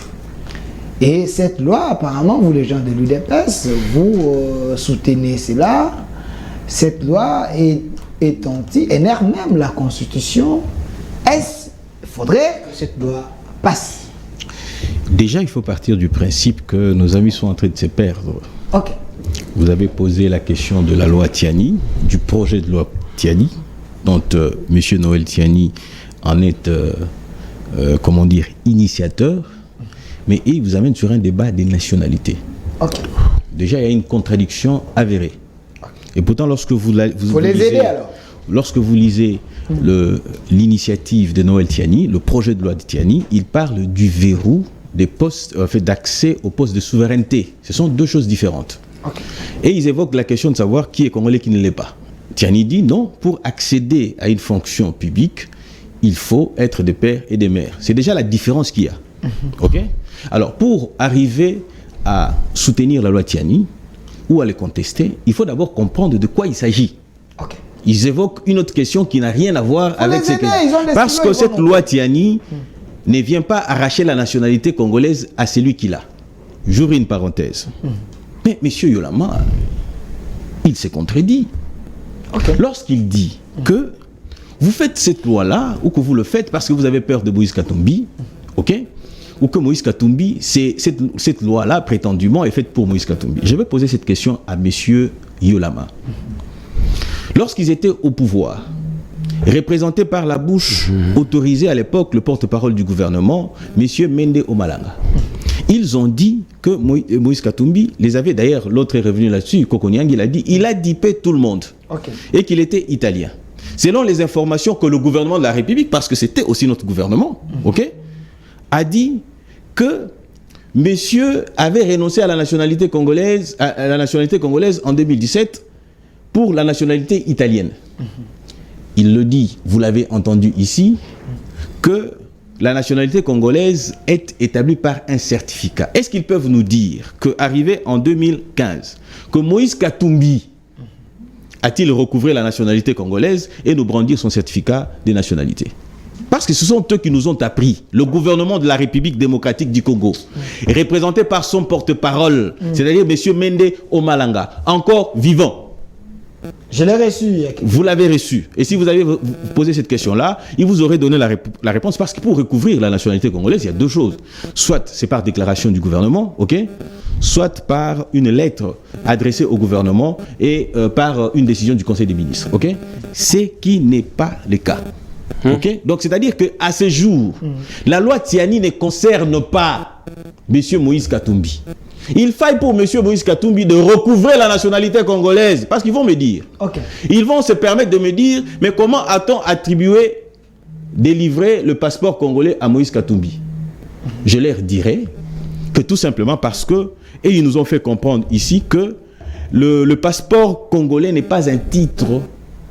Et cette loi, apparemment, vous les gens de l'UDPS, vous soutenez cela. Cette loi est énerve même la Constitution. Il faudrait que cette loi passe. Déjà, il faut partir du principe que nos amis sont en train de se perdre. Ok. Vous avez posé la question de la loi Tiani, du projet de loi Tiani, dont M. Noël Tiani en est, initiateur, mais il vous amène sur un débat des nationalités. Ok. Déjà, il y a une contradiction avérée. Et pourtant, lorsque vous lisez l'initiative de Noël Tiani, le projet de loi de Tiani, il parle du verrou des postes, d'accès aux postes de souveraineté. Ce sont deux choses différentes. Okay. Et ils évoquent la question de savoir qui est congolais, qui ne l'est pas. Tiani dit non, pour accéder à une fonction publique, il faut être des pères et des mères. C'est déjà la différence qu'il y a. Ok? Alors, pour arriver à soutenir la loi Tiani ou à les contester, il faut d'abord comprendre de quoi il s'agit. Okay. Ils évoquent une autre question qui n'a rien à voir avec cette loi. Parce que cette loi Tiani ne vient pas arracher la nationalité congolaise à celui qui l'a. J'ouvre une parenthèse. Mais M. Yolama, il s'est contredit. Okay. Lorsqu'il dit que vous faites cette loi-là, ou que vous le faites parce que vous avez peur de Moïse Katumbi, ok? Ou que Moïse Katumbi, cette loi-là, prétendument, est faite pour Moïse Katumbi. Je vais poser cette question à M. Yolama. Lorsqu'ils étaient au pouvoir, représentés par la bouche autorisée à l'époque, le porte-parole du gouvernement, M. Mende Omalanga, ils ont dit que Moïse Katumbi les avait, d'ailleurs, l'autre est revenu là-dessus, Kokonyang, il a dit, il a dipé tout le monde, okay, et qu'il était italien. Selon les informations que le gouvernement de la République, parce que c'était aussi notre gouvernement, ok, a dit que monsieur avait renoncé à la nationalité congolaise, en 2017 pour la nationalité italienne. Il le dit, vous l'avez entendu ici, que la nationalité congolaise est établie par un certificat. Est-ce qu'ils peuvent nous dire qu'arrivé en 2015, que Moïse Katumbi a-t-il recouvré la nationalité congolaise et nous brandir son certificat de nationalité? Parce que ce sont eux qui nous ont appris, le gouvernement de la République démocratique du Congo, représenté par son porte-parole, c'est-à-dire M. Mende Omalanga, encore vivant. Je l'ai reçu. Vous l'avez reçu. Et si vous avez posé cette question-là, il vous aurait donné la réponse, parce que pour recouvrir la nationalité congolaise, il y a deux choses. Soit c'est par déclaration du gouvernement, ok, soit par une lettre adressée au gouvernement et par une décision du Conseil des ministres, ok. Ce qui n'est pas le cas. Okay? Donc c'est-à-dire qu'à ce jour, la loi Tiani ne concerne pas M. Moïse Katumbi. Il faille pour M. Moïse Katumbi de recouvrer la nationalité congolaise. Parce qu'ils vont me dire, okay, ils vont se permettre de me dire, mais comment a-t-on attribué, délivré le passeport congolais à Moïse Katumbi? Je leur dirai que tout simplement parce que, et ils nous ont fait comprendre ici que le passeport congolais n'est pas un titre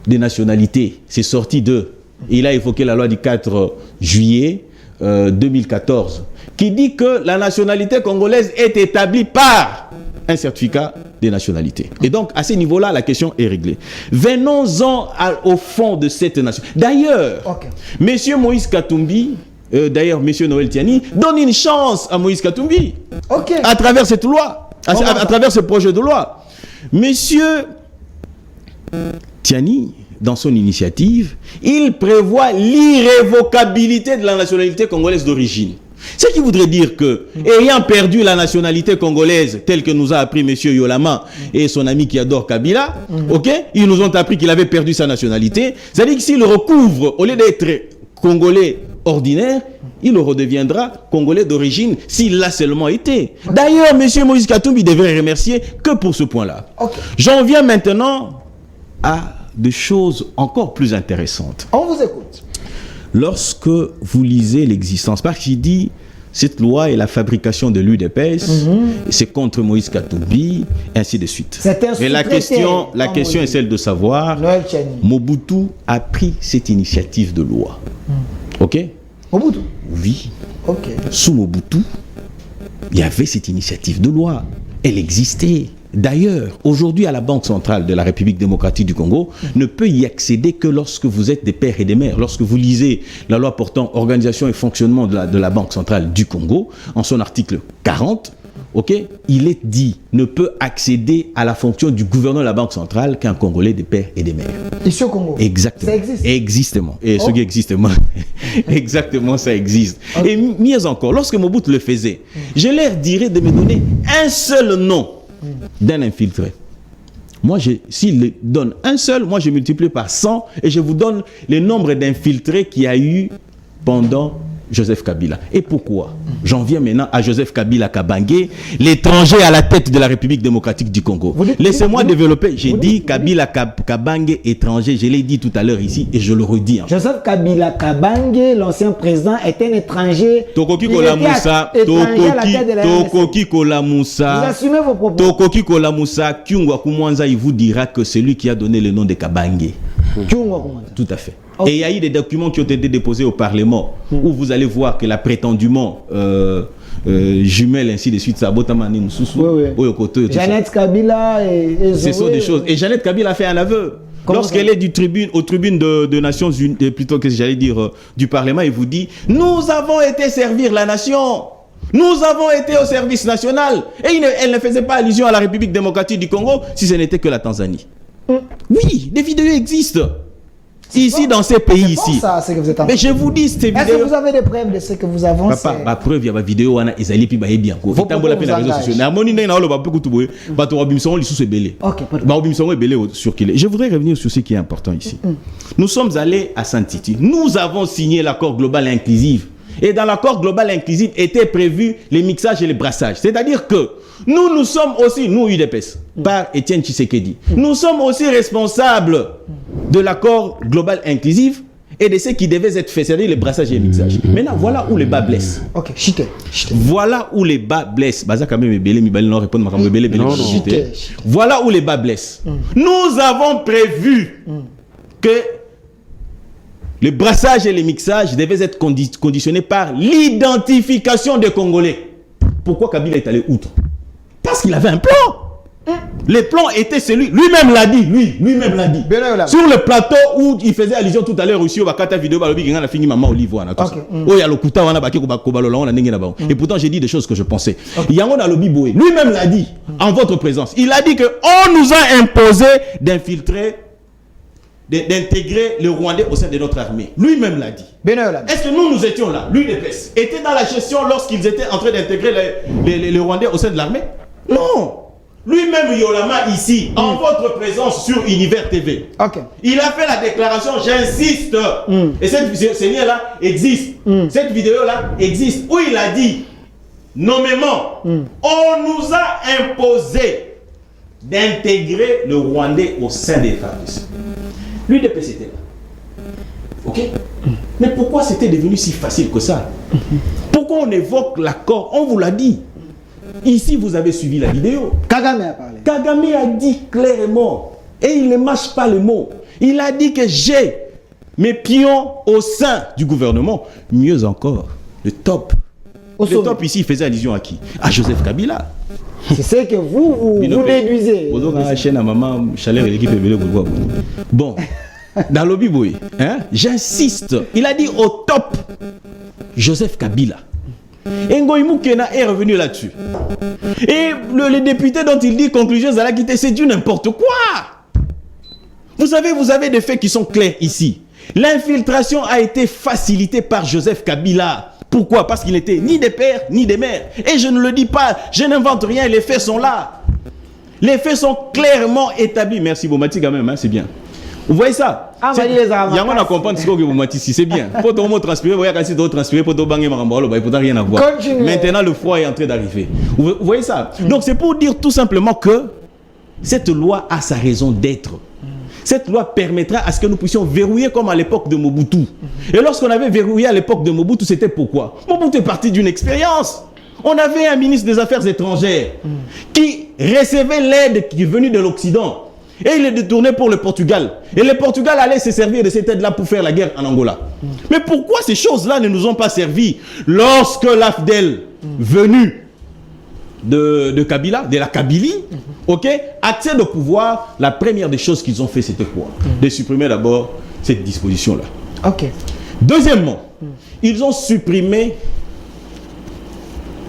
de nationalité. C'est sorti de... Il a évoqué la loi du 4 juillet 2014, qui dit que la nationalité congolaise est établie par un certificat de nationalité. Et donc, à ce niveau-là, la question est réglée. Venons-en au fond de cette nation. D'ailleurs, Monsieur Moïse Katumbi, d'ailleurs, Monsieur Noël Tiani, donne une chance à Moïse Katumbi à travers cette loi, à travers ce projet de loi. Monsieur Tiani, dans son initiative, il prévoit l'irrévocabilité de la nationalité congolaise d'origine. Ce qui voudrait dire que, ayant perdu la nationalité congolaise, telle que nous a appris M. Yolama et son ami qui adore Kabila, ils nous ont appris qu'il avait perdu sa nationalité. C'est-à-dire que s'il recouvre, au lieu d'être Congolais ordinaire, il redeviendra Congolais d'origine s'il l'a seulement été. D'ailleurs, M. Moïse Katumbi devrait remercier que pour ce point-là. J'en viens maintenant à des choses encore plus intéressantes. On vous écoute. Lorsque vous lisez l'existence, parce qu'il dit cette loi est la fabrication de l'UDPS, c'est contre Moïse Katumbi, ainsi de suite. Mais la question est celle de savoir, Mobutu a pris cette initiative de loi. Ok? Mobutu? Oui. Sous Mobutu, il y avait cette initiative de loi. Elle existait. D'ailleurs, aujourd'hui, à la Banque centrale de la République démocratique du Congo, ne peut y accéder que lorsque vous êtes des pères et des mères. Lorsque vous lisez la loi portant organisation et fonctionnement de la Banque centrale du Congo, en son article 40, il est dit ne peut accéder à la fonction du gouverneur de la Banque centrale qu'un Congolais des pères et des mères. Ici au Congo? Exactement. Ça existe? Exactement. Et ce qui existe, exactement, ça existe. Et mieux encore, lorsque Mobutu le faisait, je leur dirais de me donner un seul nom d'un infiltré. Moi, s'il donne un seul, moi je multiplie par 100 et je vous donne le nombre d'infiltrés qu'il y a eu pendant Joseph Kabila. Et pourquoi? J'en viens maintenant à Joseph Kabila Kabange, l'étranger à la tête de la République démocratique du Congo. Laissez-moi développer. J'ai dit Kabila Kabange, étranger. Je l'ai dit tout à l'heure ici et je le redis. Joseph Kabila Kabange, l'ancien président, était un étranger. Tokoki Kolamoussa, Tokoki Kolamoussa. Vous assumez vos propos. Tokoki Kolamoussa, Kyungwa Kumwanza, il vous dira que c'est lui qui a donné le nom de Kabange. Kyungwa Kumwanza. Tout à fait. Et il y a eu des documents qui ont été déposés au Parlement où vous allez voir que la prétendument jumelle ainsi de suite, Jeannette Kabila et ce sont des choses. Et Jeannette Kabila a fait un aveu. Lorsqu'elle est aux tribunes de Nations Unies, plutôt que j'allais dire du Parlement, il vous dit nous avons été servir la nation. Nous avons été au service national. Et elle ne faisait pas allusion à la République démocratique du Congo si ce n'était que la Tanzanie. Oui, des vidéos existent. Ici, dans ces pays ici. Mais je vous dis, ces vidéos. Est-ce que vous avez des preuves de ce que vous avancez? Papa, ma preuve, il y a ma vidéo, on a Ezali, puis il bien. Vos propos vous engagent. Je voudrais revenir sur ce qui est important ici. Nous sommes allés à Saint-Titi. Nous avons signé l'accord global inclusif. Et dans l'accord global inclusif étaient prévus les mixages et les brassages. C'est-à-dire que nous sommes aussi, nous UDPS, par Étienne Tshisekedi, nous sommes aussi responsables de l'accord global inclusif et de ce qui devait être fait, c'est-à-dire les brassages et les mixages. Maintenant, voilà où les bas blessent. Voilà où les bas blessent. Voilà où les bas blessent. Nous avons prévu que les brassages et les mixages devaient être conditionnés par l'identification des Congolais. Pourquoi Kabila est allé outre? Parce qu'il avait un plan. Le plan était celui, lui-même l'a dit, lui-même l'a dit. Sur le plateau où il faisait allusion tout à l'heure aussi au Bakata vidéo, il a fini maman Olive. Et pourtant j'ai dit des choses que je pensais. Lui-même l'a dit, en votre présence. Il a dit qu'on nous a imposé d'infiltrer, d'intégrer le Rwandais au sein de notre armée. Lui-même l'a dit. Est-ce que nous étions là? L'UDPS était dans la gestion lorsqu'ils étaient en train d'intégrer les Rwandais au sein de l'armée? Non. Lui-même, Yolama, ici, en votre présence sur Univers TV, il a fait la déclaration, j'insiste, et ce lien-là existe, cette vidéo-là existe, où il a dit, nommément, on nous a imposé d'intégrer le Rwandais au sein des FARDC. L'UDPS était là. Ok? Mais pourquoi c'était devenu si facile que ça? Pourquoi on évoque l'accord? On vous l'a dit. Ici, vous avez suivi la vidéo. Kagame a parlé. Kagame a dit clairement, et il ne mâche pas le mot, il a dit que j'ai mes pions au sein du gouvernement. Mieux encore, Le top. Au Le sommet. top ici, il faisait allusion à qui? À Joseph Kabila. C'est ce que vous déduisez. Bon, dans le Biboui, hein, j'insiste, il a dit au top Joseph Kabila. Ngoï Moukena est revenu là-dessus. Et le député dont il dit conclusion, c'est du n'importe quoi. Vous savez, vous avez des faits qui sont clairs ici. L'infiltration a été facilitée par Joseph Kabila. Pourquoi? Parce qu'il n'était ni des pères ni des mères. Et je ne le dis pas, je n'invente rien, les faits sont là. Les faits sont clairement établis. Merci Bomati quand même, hein, c'est bien. Vous voyez ça? Il y a un à comprendre ce que vous m'avez dit, c'est bien. Pour tout le monde transpirer, vous voyez quand c'est transpirer, pour tout banger marambolo, il ne rien à voir. Continuez. Maintenant, le froid est en train d'arriver. Vous voyez ça? Donc c'est pour dire tout simplement que cette loi a sa raison d'être. Cette loi permettra à ce que nous puissions verrouiller comme à l'époque de Mobutu. Et lorsqu'on avait verrouillé à l'époque de Mobutu, c'était pourquoi? Mobutu est parti d'une expérience. On avait un ministre des Affaires étrangères qui recevait l'aide qui est venue de l'Occident. Et il est détourné pour le Portugal. Et le Portugal allait se servir de cette aide-là pour faire la guerre en Angola. Mais pourquoi ces choses-là ne nous ont pas servi lorsque l'AFDEL, venu de Kabila, de la Kabylie, ok, accède au pouvoir, la première des choses qu'ils ont fait, c'était quoi? De supprimer d'abord cette disposition-là. Ok. Deuxièmement, ils ont supprimé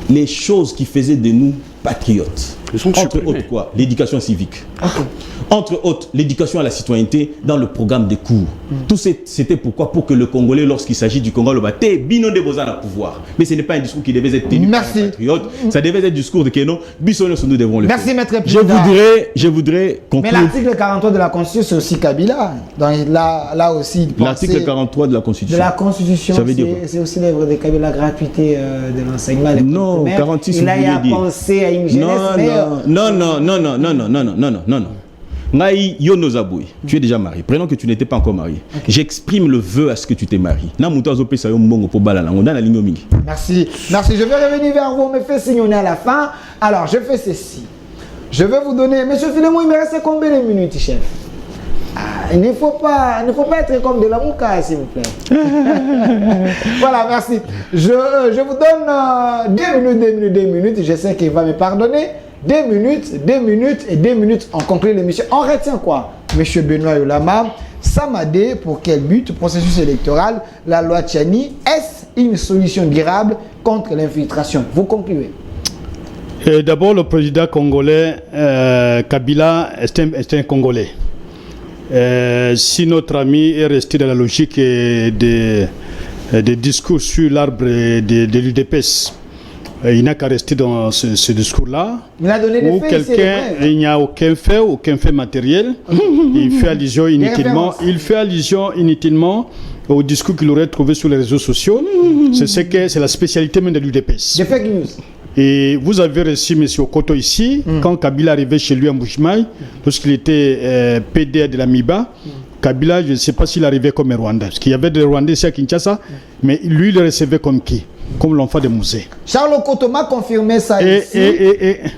les choses qui faisaient de nous patriotes. Entre autres quoi? L'éducation civique. Okay. Entre autres, l'éducation à la citoyenneté dans le programme des cours. Tout c'était pourquoi? Pour que le Congolais, lorsqu'il s'agit du Congo, le bâté, bino de Bozan à pouvoir. Mais ce n'est pas un discours qui devait être tenu par les patriotes. Ça devait être un discours de Keno. Bissonne, nous devons le faire. Merci, Maître Je voudrais conclure. Mais l'article 43 de la Constitution, c'est aussi Kabila. Donc là aussi, l'article 43 de la Constitution. De la Constitution, c'est aussi l'œuvre de Kabila, la gratuité de l'enseignement. Non, 46, il a pensé à une jeunesse meilleure. Non. Naï Yono Zaboui, tu es déjà marié. Prenons que tu n'étais pas encore marié. Okay. J'exprime le vœu à ce que tu t'es marié. Merci. Merci. Je vais revenir vers vous. On me fait signe, on est à la fin. Alors, je fais ceci. Je vais vous donner... Monsieur Philemon, il me reste combien de minutes, chef? Il ne faut pas être comme de la mouka, s'il vous plaît. Voilà, merci. Je vous donne 2 minutes. Je sais qu'il va me pardonner. 2 minutes et 2 minutes, on conclut l'émission. On retient quoi? Monsieur Benoît Yolama, Samadé, pour quel but? Processus électoral, la loi Tchani, est-ce une solution durable contre l'infiltration? Vous concluez. D'abord, le président congolais, Kabila, est un Congolais. Si notre ami est resté dans la logique des discours sur l'arbre de l'UDPS, il n'a qu'à rester dans ce discours-là. Il a donné des faits, il n'y a aucun fait matériel. Il fait allusion inutilement au discours qu'il aurait trouvé sur les réseaux sociaux. C'est la spécialité même de l'UDPS. Des fake news. Et vous avez reçu M. Okoto ici, quand Kabila arrivait chez lui à Mbujimaï, lorsqu'il était PDA de la MIBA. Kabila, je ne sais pas s'il arrivait comme un Rwandais, parce qu'il y avait des Rwandais ici à Kinshasa, mais lui, il le recevait comme qui? Comme l'enfant de Mouzé. Charles Okoto m'a confirmé ça ici.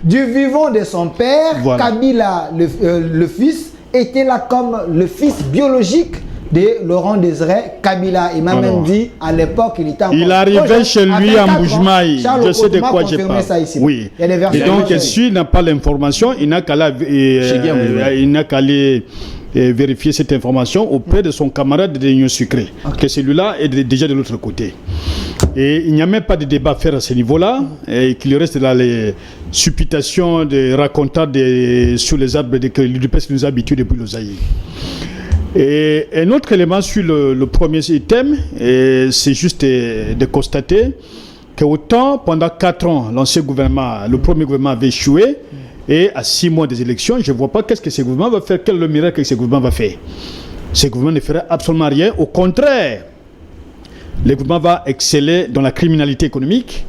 Du vivant de son père, voilà. Kabila, le fils, était là comme le fils biologique de Laurent Désiré Kabila. Il m'a même dit, à l'époque, il était encore... Il arrivait chez lui à Mbujmaï. Je sais de quoi je parle. Ça ici. Oui. Et donc, s'il n'a pas l'information, il n'a qu'à aller vérifier cette information auprès de son camarade de l'Union sucrée. Okay. Que celui-là est déjà de l'autre côté. Et il n'y a même pas de débat à faire à ce niveau-là, et qu'il reste dans les supputations de racontades sur les arbres que l'UDPS nous a habitués depuis le Zaïre. Et un autre élément sur le premier thème, c'est juste de constater qu'autant pendant 4 ans, l'ancien gouvernement, le premier gouvernement avait échoué, et à 6 mois des élections, je ne vois pas qu'est-ce que ce gouvernement va faire, quel est le miracle que ce gouvernement va faire. Ce gouvernement ne fera absolument rien, au contraire. Le gouvernement va exceller dans la criminalité économique,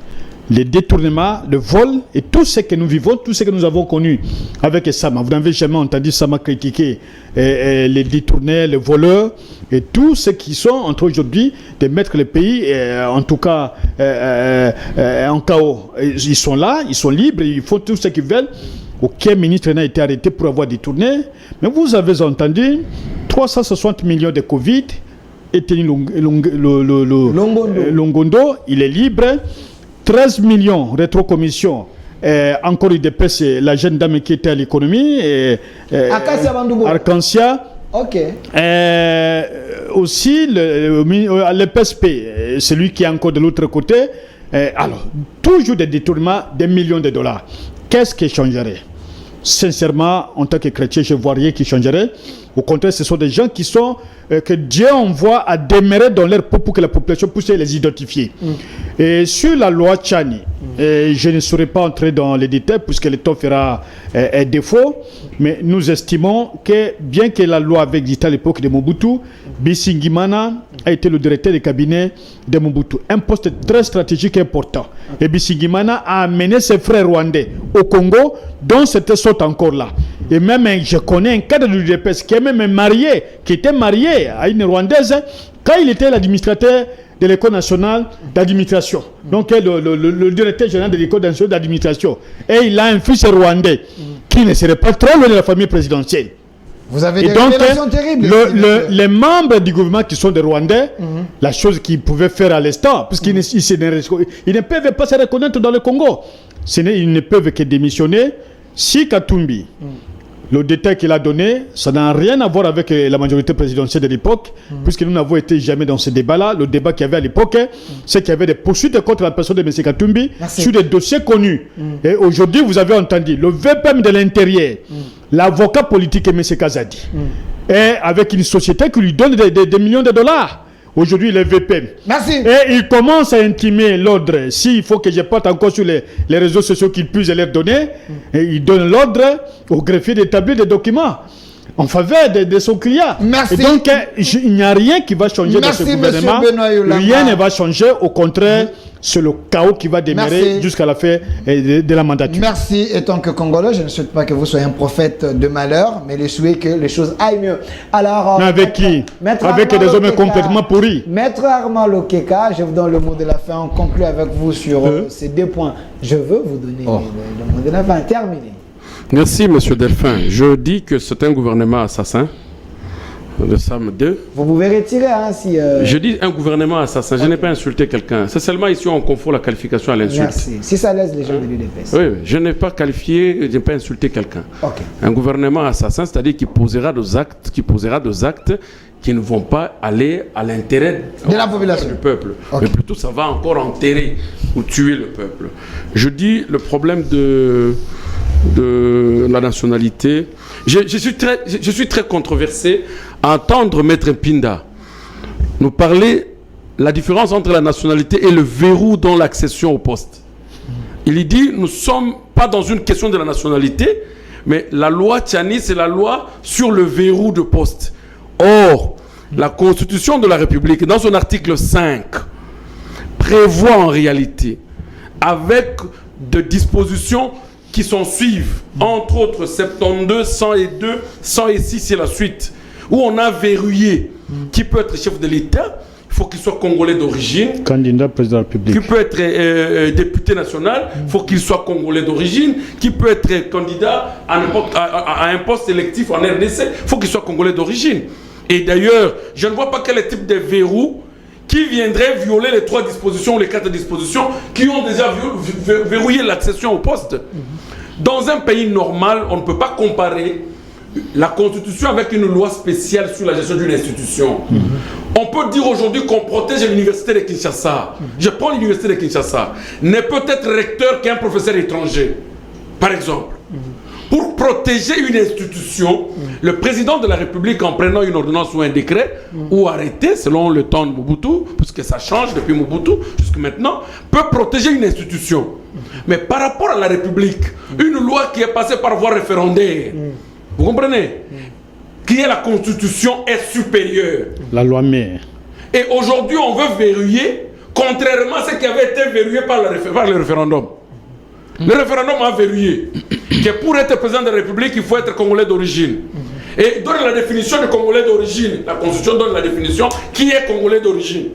les détournements, le vol et tout ce que nous vivons, tout ce que nous avons connu avec Sama. Vous n'avez jamais entendu Sama critiquer les détournés, les voleurs et tous ceux qui sont en train aujourd'hui de mettre le pays, en tout cas, en chaos. Ils sont là, ils sont libres, ils font tout ce qu'ils veulent. Aucun ministre n'a été arrêté pour avoir détourné. Mais vous avez entendu 360 millions de Covid. Eteni Longondo, il est libre. 13 millions rétrocommission. Encore il dépasse la jeune dame qui était à l'économie. Arcancia. Ok. Aussi le PSP, celui qui est encore de l'autre côté. Alors, toujours des détournements des millions de dollars. Qu'est-ce qui changerait? Sincèrement, en tant que chrétien, je ne vois rien qui changerait. Au contraire, ce sont des gens qui sont que Dieu envoie à demeurer dans leur peau pour que la population puisse les identifier. Et sur la loi Tchani, je ne saurais pas entrer dans les détails puisque le temps fera défaut, mais nous estimons que bien que la loi avait existé à l'époque de Mobutu, Bisingimana a été le directeur du cabinet de Mobutu. Un poste très stratégique et important. Et Bisingimana a amené ses frères rwandais au Congo, dont c'était sorte encore là. Et même, je connais un cadre du DPS qui est même marié, qui était marié à une Rwandaise quand il était l'administrateur de l'École nationale d'administration. Donc, le directeur général de l'École nationale d'administration. Et il a un fils rwandais qui ne serait pas très loin de la famille présidentielle. Vous avez des révélations terribles. Les membres du gouvernement qui sont des Rwandais, la chose qu'ils pouvaient faire à l'instant, puisqu'ils ne peuvent pas se reconnaître dans le Congo. Ils ne peuvent que démissionner. Si Katumbi, le détail qu'il a donné, ça n'a rien à voir avec la majorité présidentielle de l'époque, puisque nous n'avons été jamais dans ce débat-là. Le débat qu'il y avait à l'époque, c'est qu'il y avait des poursuites contre la personne de M. Katumbi sur des dossiers connus. Et aujourd'hui, vous avez entendu le VPM de l'intérieur, l'avocat politique M. Kazadi, et avec une société qui lui donne des millions de dollars. Aujourd'hui, les VPN. Merci. Et il commence à intimer l'ordre. S'il faut que je parte encore sur les réseaux sociaux qu'il puisse leur donner, et il donne l'ordre au greffier d'établir des documents en faveur de son client. Merci. Et donc, il n'y a rien qui va changer dans ce gouvernement. Rien ne va changer. Au contraire, c'est le chaos qui va démarrer jusqu'à la fin de la mandature. Merci. Et tant que Congolais, je ne souhaite pas que vous soyez un prophète de malheur, mais je souhaite que les choses aillent mieux. Alors, mais avec qui? Avec des hommes complètement pourris. Maître Armand Lokeka, je vous donne le mot de la fin. On conclut avec vous sur ces 2 points. Je veux vous donner le mot de la fin. Terminé. Merci, M. Delphin. Je dis que c'est un gouvernement assassin. Le SAM 2. Vous pouvez retirer si... Je dis un gouvernement assassin. Je n'ai pas insulté quelqu'un. C'est seulement ici on confond la qualification à l'insulte. Merci. Si ça laisse les gens de l'UDPS. Oui, je n'ai pas qualifié, je n'ai pas insulté quelqu'un. Okay. Un gouvernement assassin, c'est-à-dire qui posera des actes qui ne vont pas aller à l'intérêt de la population, du peuple. Okay. Mais plutôt ça va encore enterrer ou tuer le peuple. Je dis le problème de la nationalité. Je suis très controversé à entendre Maître Pinda nous parler la différence entre la nationalité et le verrou dans l'accession au poste. Il dit nous ne sommes pas dans une question de la nationalité, mais la loi Tchani, c'est la loi sur le verrou de poste. Or, la Constitution de la République, dans son article 5, prévoit en réalité, avec des dispositions qui s'en suivent, entre autres 72, 102, 106 et la suite, où on a verrouillé qui peut être chef de l'État, il faut qu'il soit congolais d'origine. Candidat président de la République. Qui peut être député national, il faut qu'il soit congolais d'origine. Qui peut être candidat à un poste électif en RDC, il faut qu'il soit congolais d'origine. Et d'ailleurs, je ne vois pas quel est le type de verrou qui viendrait violer les 3 dispositions ou les 4 dispositions qui ont déjà verrouillé l'accession au poste. Dans un pays normal, on ne peut pas comparer la Constitution avec une loi spéciale sur la gestion d'une institution. On peut dire aujourd'hui qu'on protège l'université de Kinshasa. Je prends l'université de Kinshasa. N'est peut-être recteur qu'un professeur étranger, par exemple. Pour protéger une institution, le président de la République, en prenant une ordonnance ou un décret, ou arrêté, selon le temps de Mobutu, puisque ça change depuis Mobutu jusqu'à maintenant, peut protéger une institution. Mais par rapport à la République, une loi qui est passée par voie référendaire, vous comprenez, qui est la Constitution, est supérieure. La loi mère. Et aujourd'hui, on veut verrouiller, contrairement à ce qui avait été verrouillé par le référendum. Le référendum a verrouillé que pour être président de la République, il faut être congolais d'origine. Et donne la définition de congolais d'origine. La Constitution donne la définition qui est congolais d'origine.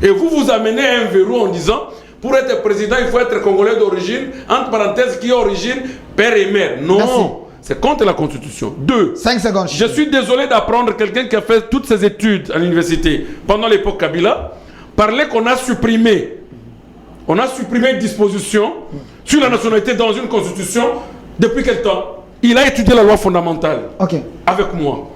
Et vous amenez un verrou en disant, pour être président, il faut être congolais d'origine, entre parenthèses, qui est origine, père et mère. Non. Merci. c'est contre la Constitution. 2, 5 secondes. je suis désolé d'apprendre quelqu'un qui a fait toutes ses études à l'université pendant l'époque Kabila, parler qu'on a supprimé. On a supprimé une disposition sur la nationalité dans une constitution. Depuis quel temps? Il a étudié la loi fondamentale avec moi.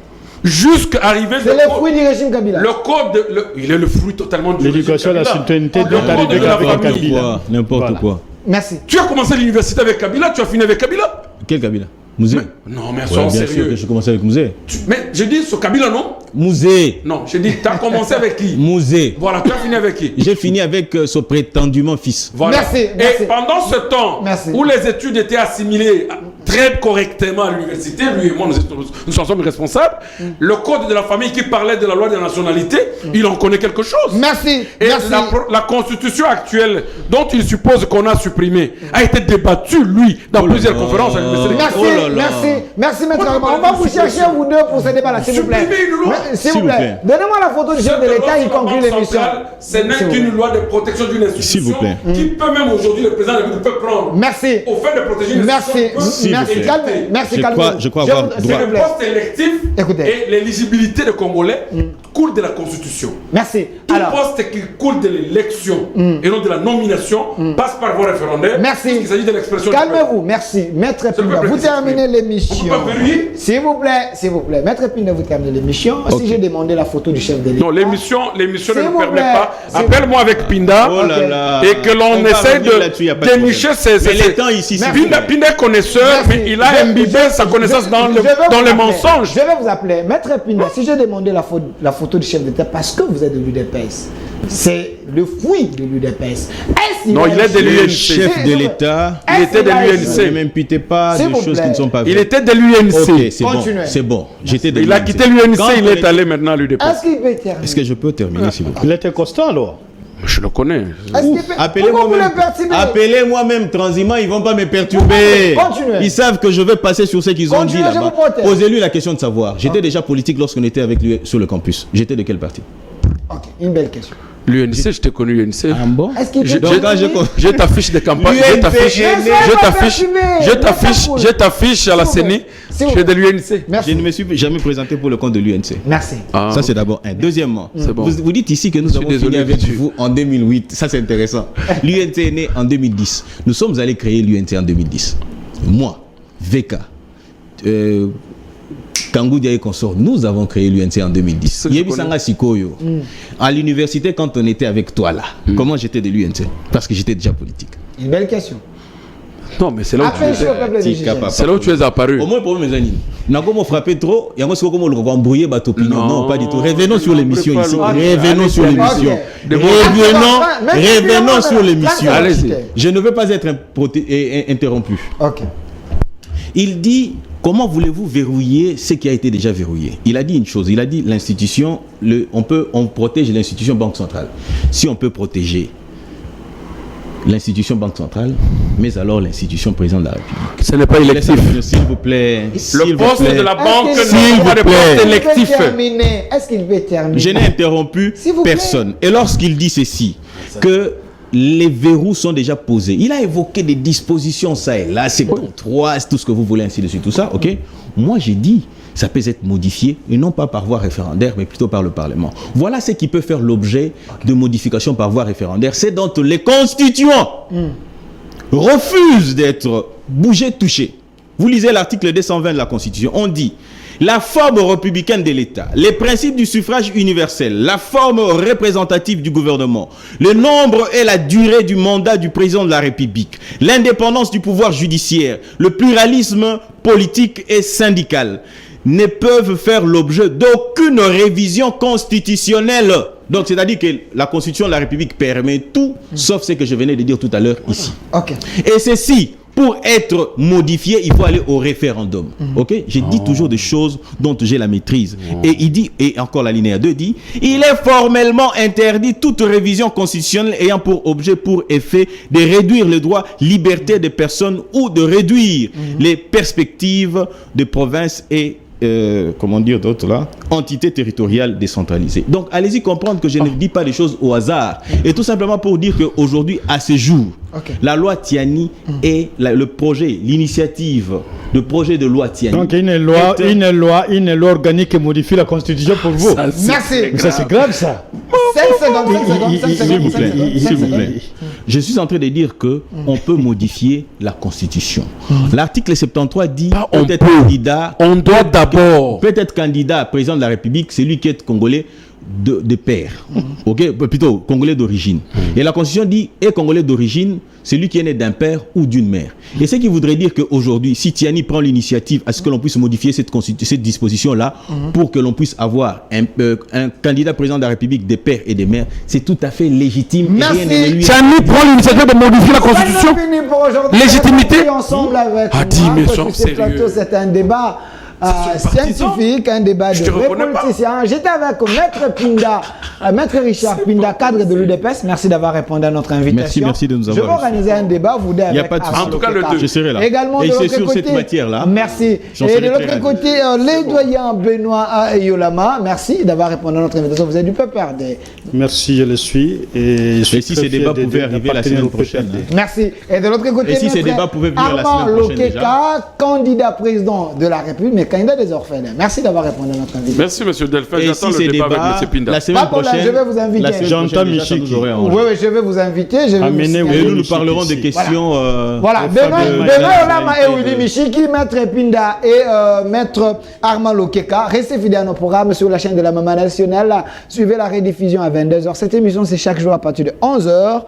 Jusqu'à arriver... C'est le fruit du régime Kabila. Le code... il est le fruit totalement du régime Kabila. L'éducation à la citoyenneté doit arriver avec Kabila. N'importe quoi. Merci. Tu as commencé l'université avec Kabila, tu as fini avec Kabila. Quel Kabila? Mouzé. Non, mais sois sérieux. Sûr que je commençais avec Mouzé. Mais j'ai dit ce Kabila, non? Mouzé. Non, j'ai dit, tu as commencé avec qui? Mouzé. Voilà, tu as fini avec qui? J'ai fini avec son prétendument fils. Voilà. Merci. Et pendant ce temps où les études étaient assimilées très correctement à l'université, lui et moi, nous sommes responsables, le code de la famille qui parlait de la loi de la nationalité, il en connaît quelque chose. Merci. Et la constitution actuelle, dont il suppose qu'on a supprimé, a été débattue, lui, dans plusieurs conférences à l'université. Merci, maître. On va vous chercher, vous deux, pour ce débat-là, s'il vous plaît. S'il vous plaît. Donnez-moi la photo du chef de l'État, il conclut l'émission. Ce n'est qu'une loi de protection d'une institution qui peut même aujourd'hui, le président de la République peut prendre. Merci. Au fait de protéger une institution. Merci, calmez-vous. Je crois avoir droit. Le poste électif et l'éligibilité des Congolais coule de la Constitution. Merci. Tout poste qui coule de l'élection et non de la nomination passe par voie référendaire. Merci. Il s'agit de l'expression. Calmez-vous. Merci. Maître Pinda, vous terminez l'émission. S'il vous plaît. Maître Pinda, vous terminez l'émission. Si j'ai demandé la photo du chef de l'État. Non, l'émission ne nous permet pas. Appelle-moi avec Pinda et que l'on essaie de dénicher ces... Pinda est connaisseur, mais il a imbibé sa connaissance dans les mensonges. Je vais vous appeler. Maître Pinda, si j'ai demandé la photo du chef d'État parce que vous êtes de l'UDPS, c'est le fruit de l'UDPS. Non, il est de l'UNC. Le chef de l'État, il était de l'UNC. Ne m'imputez pas de choses qui ne sont pas vraies. Il était de l'UNC. Ok, c'est bon. J'étais de l'UNC. Il a quitté l'UNC, il est allé maintenant à l'UDPS. Est-ce qu'il peut terminer? Est-ce que je peux terminer, s'il vous plaît? Il était constant alors. Je le connais. Appelez-moi même transhumant, ils ne vont pas me perturber. Continuez. Ils savent que je vais passer sur ce qu'ils ont dit là-bas. Posez-lui la question de savoir. J'étais déjà politique lorsqu'on était avec lui sur le campus. J'étais de quel parti? Ok, une belle question. L'UNC, je t'ai connu l'UNC. Ah bon? Je t'affiche des campagnes. Je t'affiche à la CENI. Je suis de l'UNC. Je ne me suis jamais présenté pour le compte de l'UNC. Merci. Ça, c'est d'abord un. Deuxièmement, bon. vous dites ici que nous avons fini avec vous en 2008. Ça, c'est intéressant. L'UNC est né en 2010. Nous sommes allés créer l'UNC en 2010. Moi, VK, Kangou Dia et consort, nous avons créé l'UNC en 2010. Yebisanga Sikoyo. À l'université, quand on était avec toi là, comment j'étais de l'UNC? Parce que j'étais déjà politique. Une belle question. Non, mais c'est là où tu es apparu. Au moins pour mes amis. N'a comment frapper trop, il y a comment le embrouiller bateau opinion. Non, pas du tout. Revenons sur l'émission ici. Revenons sur l'émission. Revenons sur l'émission. Je ne veux pas être interrompu. Ok. Il dit, comment voulez-vous verrouiller ce qui a été déjà verrouillé? Il a dit une chose, il a dit l'institution, on protège l'institution Banque Centrale. Si on peut protéger l'institution Banque Centrale, mais alors l'institution Président de la République. Ce n'est pas électif. S'il vous plaît. Le poste de la banque, s'il vous plaît. Électif. Est-ce qu'il veut terminer? Je n'ai interrompu personne. Et lorsqu'il dit ceci, que les verrous sont déjà posés. Il a évoqué des dispositions, ça et là, c'est bon, 3, tout ce que vous voulez, ainsi de suite, tout ça, ok? Moi, j'ai dit, ça peut être modifié, et non pas par voie référendaire, mais plutôt par le Parlement. Voilà ce qui peut faire l'objet de modifications par voie référendaire. C'est dont les constituants refusent d'être bougés, touchés. Vous lisez l'article 220 de la Constitution, on dit la forme républicaine de l'État, les principes du suffrage universel, la forme représentative du gouvernement, le nombre et la durée du mandat du président de la République, l'indépendance du pouvoir judiciaire, le pluralisme politique et syndical ne peuvent faire l'objet d'aucune révision constitutionnelle. Donc, c'est-à-dire que la Constitution de la République permet tout, sauf ce que je venais de dire tout à l'heure ici. Okay. Et ceci, pour être modifié, il faut aller au référendum. Ok? J'ai dit toujours des choses dont j'ai la maîtrise. Et il dit, et encore la linéa 2 dit, il est formellement interdit toute révision constitutionnelle ayant pour objet, pour effet, de réduire les droits, liberté des personnes ou de réduire les perspectives de provinces et comment dire d'autres là, entité territoriale décentralisée. Donc allez-y comprendre que je ne dis pas les choses au hasard. Et tout simplement pour dire qu'aujourd'hui, à ce jour, La loi Tiani est le projet, l'initiative, le projet de loi Tiani. Donc une loi organique qui modifie la Constitution pour vous. Merci. Mais ça c'est grave ça. 5 secondes. S'il vous plaît. Je suis en train de dire que on peut modifier la Constitution. L'article 73 dit on peut être peut. candidat. On doit d'abord. Peut-être candidat à président de la République, celui qui est congolais de père, ok, plutôt congolais d'origine. Et la Constitution dit est congolais d'origine, celui qui est né d'un père ou d'une mère. Et ce qui voudrait dire qu'aujourd'hui, si Tiani prend l'initiative à ce que l'on puisse modifier cette disposition-là pour que l'on puisse avoir un candidat président de la République des pères et des mères, c'est tout à fait légitime. Merci. Tiani prend l'initiative de modifier la Constitution. Légitimité. Ensemble avec mais sois sérieux. C'est un débat scientifique, un débat de vrais politiciens. J'étais avec Maître Richard Pinda, cadre de l'UDPS. Merci d'avoir répondu à notre invitation. Merci de nous avoir. Je vais organiser un débat, vous deux. Il n'y a pas de souci. En tout cas, le 2. Je serai là. Également, et de c'est l'autre sur côté, cette matière-là. Merci. Et de l'autre côté, les doyens Benoît Yolama, merci d'avoir répondu à notre invitation. Vous êtes du PPRD. Merci, je le suis. Et si ces débats pouvaient arriver la semaine prochaine. Merci. Et de l'autre côté, et si ces débats pouvaient venir la semaine prochaine déjà. Candidat président de la République, mais candidat des orphelins. Merci d'avoir répondu à notre invitation. Merci, monsieur Delphin. Et J'attends si le débat avec M. Pinda. La semaine prochaine, je vais vous inviter. J'entends Michiki. Oui, je vais vous inviter. Et nous parlerons des questions. Voilà. Benoît Yolama et Willy Michiki, Maître Pinda et Maître Armand Lokeka. Restez fidèles à nos programmes sur la chaîne de la Maman Nationale. Suivez la rediffusion à 22h. Cette émission, c'est chaque jour à partir de 11h.